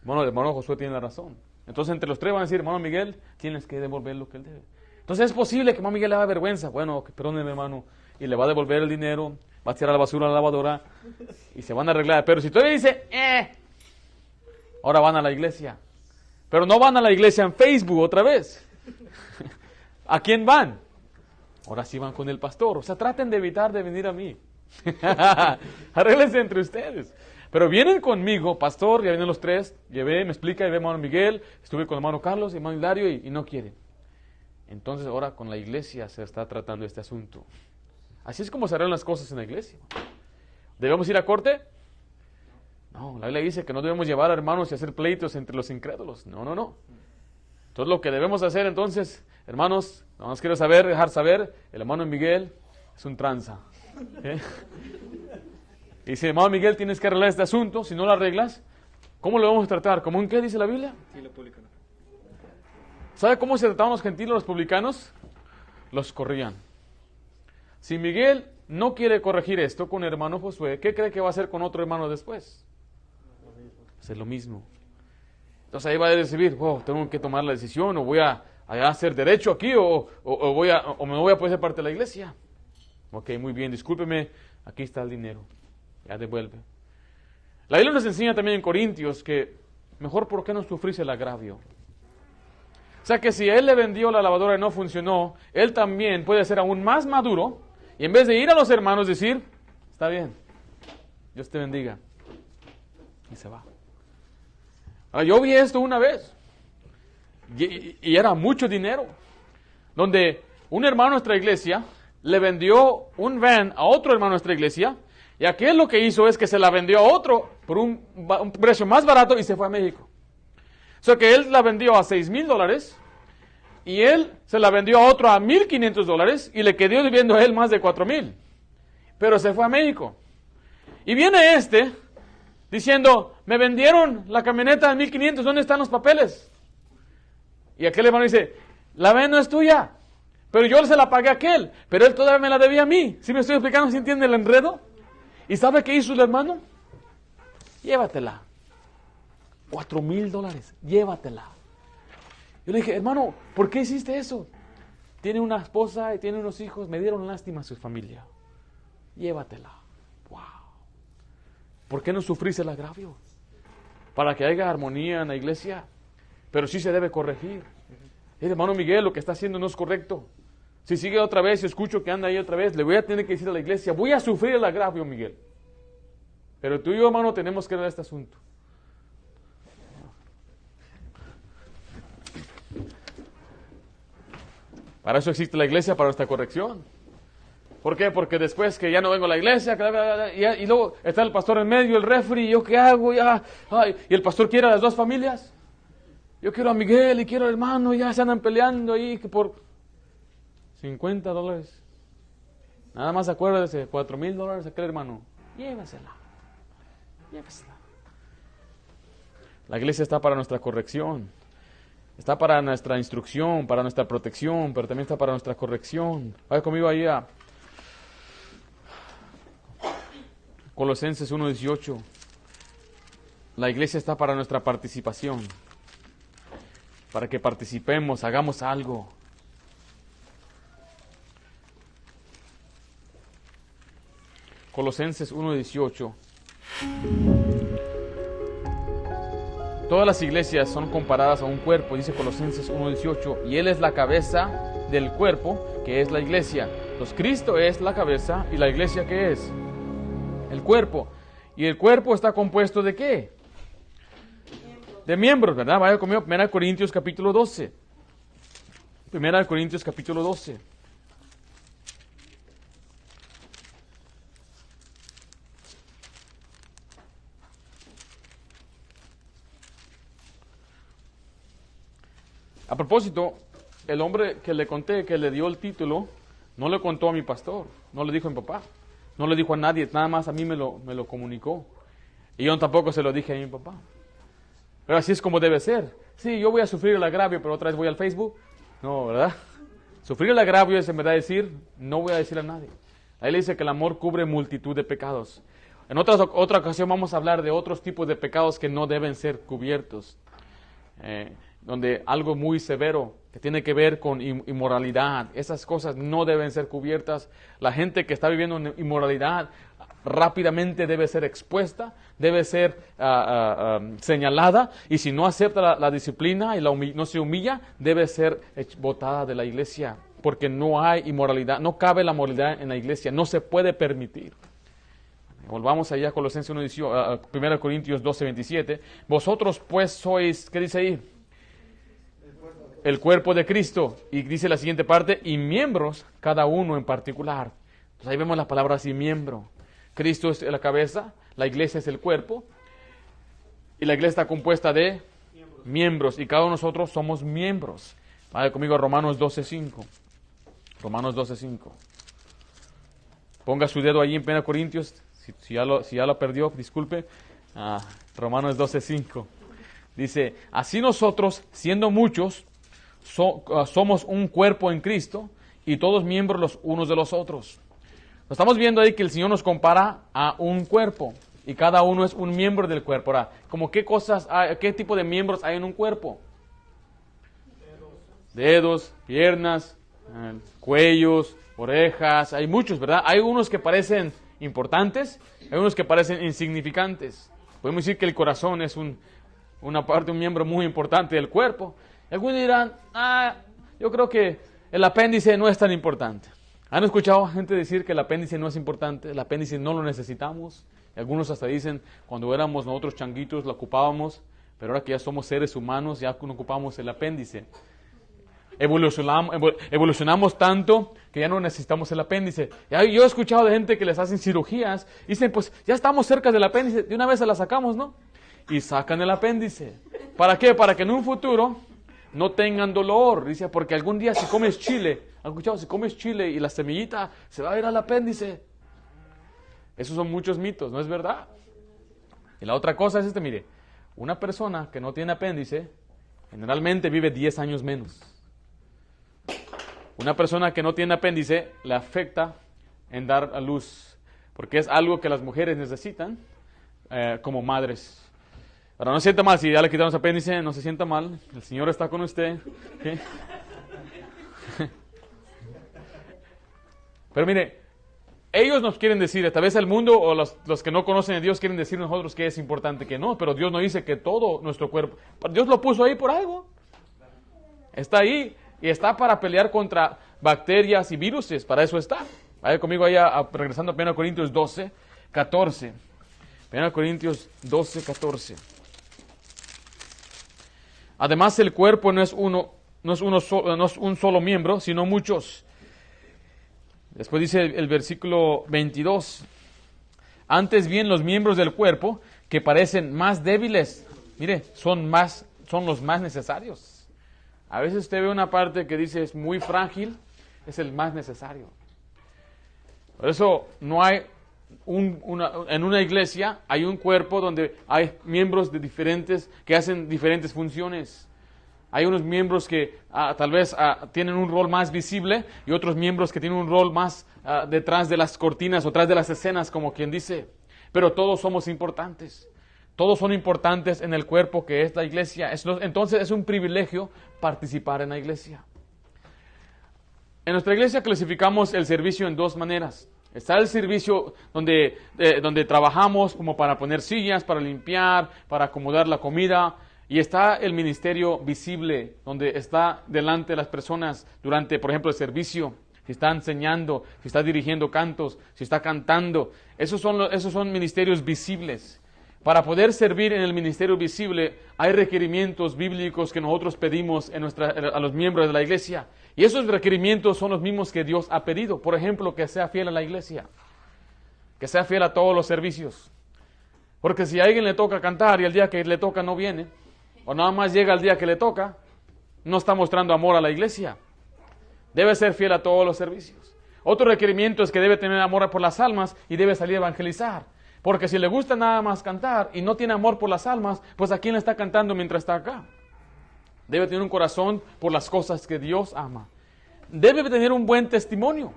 bueno, el hermano Josué tiene la razón. Entonces entre los 3 van a decir, hermano Miguel, tienes que devolver lo que él debe. Entonces es posible que hermano Miguel le haga vergüenza. Bueno, perdóneme hermano, y le va a devolver el dinero, va a tirar la basura a la lavadora, y se van a arreglar. Pero si todavía dice, ahora van a la iglesia. Pero no van a la iglesia en Facebook otra vez. ¿A quién van? Ahora sí van con el pastor. O sea, traten de evitar de venir a mí. Arréglense entre ustedes. Pero vienen conmigo, pastor, ya vienen los 3. Llevé, me explica, llevé a hermano Miguel, estuve con hermano Carlos y hermano Hilario y no quieren. Entonces ahora con la iglesia se está tratando este asunto. Así es como se arreglan las cosas en la iglesia. ¿Debemos ir a corte? No, la Biblia dice que no debemos llevar a hermanos y hacer pleitos entre los incrédulos. No. Entonces lo que debemos hacer entonces, hermanos, nada más quiero dejar saber, el hermano Miguel es un tranza. Y si hermano Miguel tienes que arreglar este asunto, si no lo arreglas, ¿cómo lo vamos a tratar? ¿Cómo en qué dice la Biblia? ¿Sabe cómo se trataban los gentiles, los publicanos? Los corrían. Si Miguel no quiere corregir esto con el hermano Josué, ¿qué cree que va a hacer con otro hermano después? Hacer lo mismo. Entonces ahí va a decidir, tengo que tomar la decisión, o voy a hacer derecho aquí, o me voy a poder ser parte de la iglesia. Ok, muy bien, discúlpeme, aquí está el dinero. Ya devuelve. La Biblia nos enseña también en Corintios que mejor por qué no sufrís el agravio. O sea que si a él le vendió la lavadora y no funcionó, él también puede ser aún más maduro y en vez de ir a los hermanos decir, está bien, Dios te bendiga. Y se va. Yo vi esto una vez y era mucho dinero, donde un hermano de nuestra iglesia le vendió un van a otro hermano de nuestra iglesia y aquel lo que hizo es que se la vendió a otro por un precio más barato y se fue a México. O sea que él la vendió a $6,000 y él se la vendió a otro a $1,500 y le quedó debiendo a él más de $4,000. Pero se fue a México. Y viene diciendo, me vendieron la camioneta de $1,500, ¿dónde están los papeles? Y aquel hermano dice, la van no es tuya, pero yo se la pagué a aquel, pero él todavía me la debía a mí. ¿Sí me estoy explicando? ¿Sí entiende el enredo? ¿Y sabe qué hizo el hermano? Llévatela. $4,000, llévatela. Yo le dije, hermano, ¿por qué hiciste eso? Tiene una esposa y tiene unos hijos, me dieron lástima a su familia. Llévatela. Wow. ¿Por qué no sufrís el agravio? Para que haya armonía en la iglesia. Pero sí se debe corregir. El hermano Miguel lo que está haciendo no es correcto. Si sigue otra vez y escucho que anda ahí otra vez, le voy a tener que decir a la iglesia, voy a sufrir el agravio, Miguel. Pero tú y yo, hermano, tenemos que ver este asunto. Para eso existe la iglesia, para nuestra corrección. ¿Por qué? Porque después que ya no vengo a la iglesia, y luego está el pastor en medio, el refri, ¿yo qué hago? Y el pastor quiere a las dos familias. Yo quiero a Miguel y quiero al hermano, ya se andan peleando ahí que por $50. Nada más acuérdese, $4,000 aquel hermano. Llévesela. La iglesia está para nuestra corrección. Está para nuestra instrucción, para nuestra protección, pero también está para nuestra corrección. Vaya conmigo ahí a Colosenses 1:18. La iglesia está para nuestra participación, para que participemos, hagamos algo. Colosenses 1:18. Todas las iglesias son comparadas a un cuerpo, dice Colosenses 1:18, y Él es la cabeza del cuerpo, que es la iglesia. Entonces Cristo es la cabeza, y la iglesia, ¿qué es? El cuerpo. ¿Y el cuerpo está compuesto de qué? De miembros, ¿verdad? Vaya conmigo, 1 Corintios capítulo 12. 1 Corintios capítulo 12. A propósito, el hombre que le conté, que le dio el título, no le contó a mi pastor, no le dijo a mi papá, no le dijo a nadie, nada más a mí me lo comunicó. Y yo tampoco se lo dije a mi papá. Pero así es como debe ser. Sí, yo voy a sufrir el agravio, pero otra vez voy al Facebook. No, ¿verdad? Sufrir el agravio es en verdad decir, no voy a decir a nadie. Ahí le dice que el amor cubre multitud de pecados. En otra ocasión vamos a hablar de otros tipos de pecados que no deben ser cubiertos. Donde algo muy severo que tiene que ver con inmoralidad, esas cosas no deben ser cubiertas. La gente que está viviendo en inmoralidad rápidamente debe ser expuesta, debe ser señalada, y si no acepta la disciplina y no se humilla, debe ser botada de la iglesia, porque no hay inmoralidad, no cabe la moralidad en la iglesia, no se puede permitir. Volvamos allá a Colosenses 1 Corintios 12:27. Vosotros pues sois, ¿qué dice ahí? El cuerpo de Cristo. Y dice la siguiente parte, y miembros, cada uno en particular. Entonces ahí vemos las palabras y miembro. Cristo es la cabeza, la iglesia es el cuerpo, y la iglesia está compuesta de miembros, y cada uno de nosotros somos miembros. Vaya conmigo a Romanos 12:5. Romanos 12:5. Ponga su dedo ahí en 1 Corintios, si ya lo perdió, disculpe. Romanos 12:5. Dice, así nosotros, siendo muchos, somos un cuerpo en Cristo, y todos miembros los unos de los otros. Estamos viendo ahí que el Señor nos compara a un cuerpo, y cada uno es un miembro del cuerpo. Ahora, ¿cómo qué cosas hay, qué tipo de miembros hay en un cuerpo? Dedos, piernas, cuellos, orejas, hay muchos, ¿verdad? Hay unos que parecen importantes, hay unos que parecen insignificantes. Podemos decir que el corazón es un miembro muy importante del cuerpo. Algunos dirán, yo creo que el apéndice no es tan importante. ¿Han escuchado a gente decir que el apéndice no es importante? El apéndice no lo necesitamos. Algunos hasta dicen, cuando éramos nosotros changuitos lo ocupábamos, pero ahora que ya somos seres humanos ya no ocupamos el apéndice. Evolucionamos tanto que ya no necesitamos el apéndice. Yo he escuchado de gente que les hacen cirugías y dicen, pues ya estamos cerca del apéndice, de una vez se la sacamos, ¿no? Y sacan el apéndice. ¿Para qué? Para que en un futuro no tengan dolor. Dice, porque algún día si comes chile, ¿han escuchado? Si comes chile y la semillita se va a ir al apéndice. Esos son muchos mitos, ¿no es verdad? Y la otra cosa es mire, una persona que no tiene apéndice generalmente vive 10 años menos. Una persona que no tiene apéndice le afecta en dar a luz, porque es algo que las mujeres necesitan como madres. Ahora no se sienta mal, si ya le quitamos apéndice, no se sienta mal, el Señor está con usted. ¿Okay? Pero mire, ellos nos quieren decir, tal vez el mundo o los que no conocen a Dios quieren decir a nosotros que es importante, que no, pero Dios nos dice que todo nuestro cuerpo, Dios lo puso ahí por algo. Está ahí y está para pelear contra bacterias y viruses, para eso está. Vaya conmigo ahí regresando a 1 Corintios 12:14. 1 Corintios 12:14. Además el cuerpo no es un solo miembro, sino muchos. Después dice el versículo 22. Antes bien los miembros del cuerpo que parecen más débiles, mire, son los más necesarios. A veces usted ve una parte que dice es muy frágil, es el más necesario. Por eso no hay en una iglesia hay un cuerpo donde hay miembros que hacen diferentes funciones. Hay unos miembros que tal vez tienen un rol más visible y otros miembros que tienen un rol más detrás de las cortinas o tras de las escenas, como quien dice. Pero todos somos importantes. Todos son importantes en el cuerpo que es la iglesia. Entonces es un privilegio participar en la iglesia. En nuestra iglesia clasificamos el servicio en dos maneras. Está el servicio donde trabajamos como para poner sillas, para limpiar, para acomodar la comida. Y está el ministerio visible, donde está delante de las personas durante, por ejemplo, el servicio. Si está enseñando, si está dirigiendo cantos, si está cantando. Esos son ministerios visibles. Para poder servir en el ministerio visible hay requerimientos bíblicos que nosotros pedimos a los miembros de la iglesia. Y esos requerimientos son los mismos que Dios ha pedido. Por ejemplo, que sea fiel a la iglesia. Que sea fiel a todos los servicios. Porque si a alguien le toca cantar y el día que le toca no viene, o nada más llega el día que le toca, no está mostrando amor a la iglesia. Debe ser fiel a todos los servicios. Otro requerimiento es que debe tener amor por las almas y debe salir a evangelizar. Porque si le gusta nada más cantar y no tiene amor por las almas, pues ¿a quién le está cantando mientras está acá? Debe tener un corazón por las cosas que Dios ama. Debe tener un buen testimonio.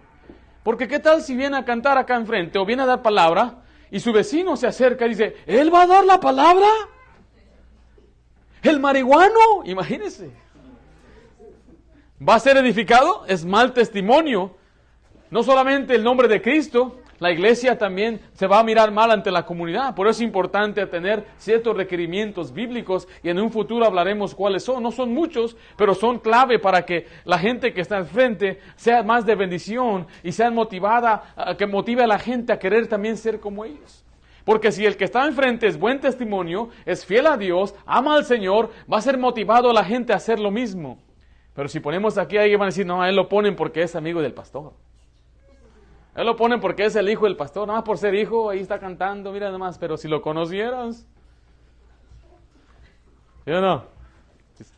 Porque ¿qué tal si viene a cantar acá enfrente o viene a dar palabra y su vecino se acerca y dice, ¿él va a dar la palabra? ¿El marihuano? Imagínese. ¿Va a ser edificado? Es mal testimonio. No solamente el nombre de Cristo, la iglesia también se va a mirar mal ante la comunidad. Por eso es importante tener ciertos requerimientos bíblicos y en un futuro hablaremos cuáles son. No son muchos, pero son clave para que la gente que está al frente sea más de bendición y sea motivada, que motive a la gente a querer también ser como ellos. Porque si el que está enfrente es buen testimonio, es fiel a Dios, ama al Señor, va a ser motivado a la gente a hacer lo mismo. Pero si ponemos aquí a alguien van a decir, no, a él lo ponen porque es amigo del pastor. Él lo ponen porque es el hijo del pastor, nada más por ser hijo, ahí está cantando, mira nada más, pero si lo conocieras. ¿Sí o no?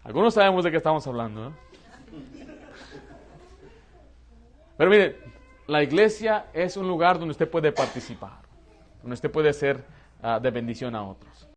Algunos sabemos de qué estamos hablando, ¿eh? Pero mire, la iglesia es un lugar donde usted puede participar, donde usted puede ser de bendición a otros.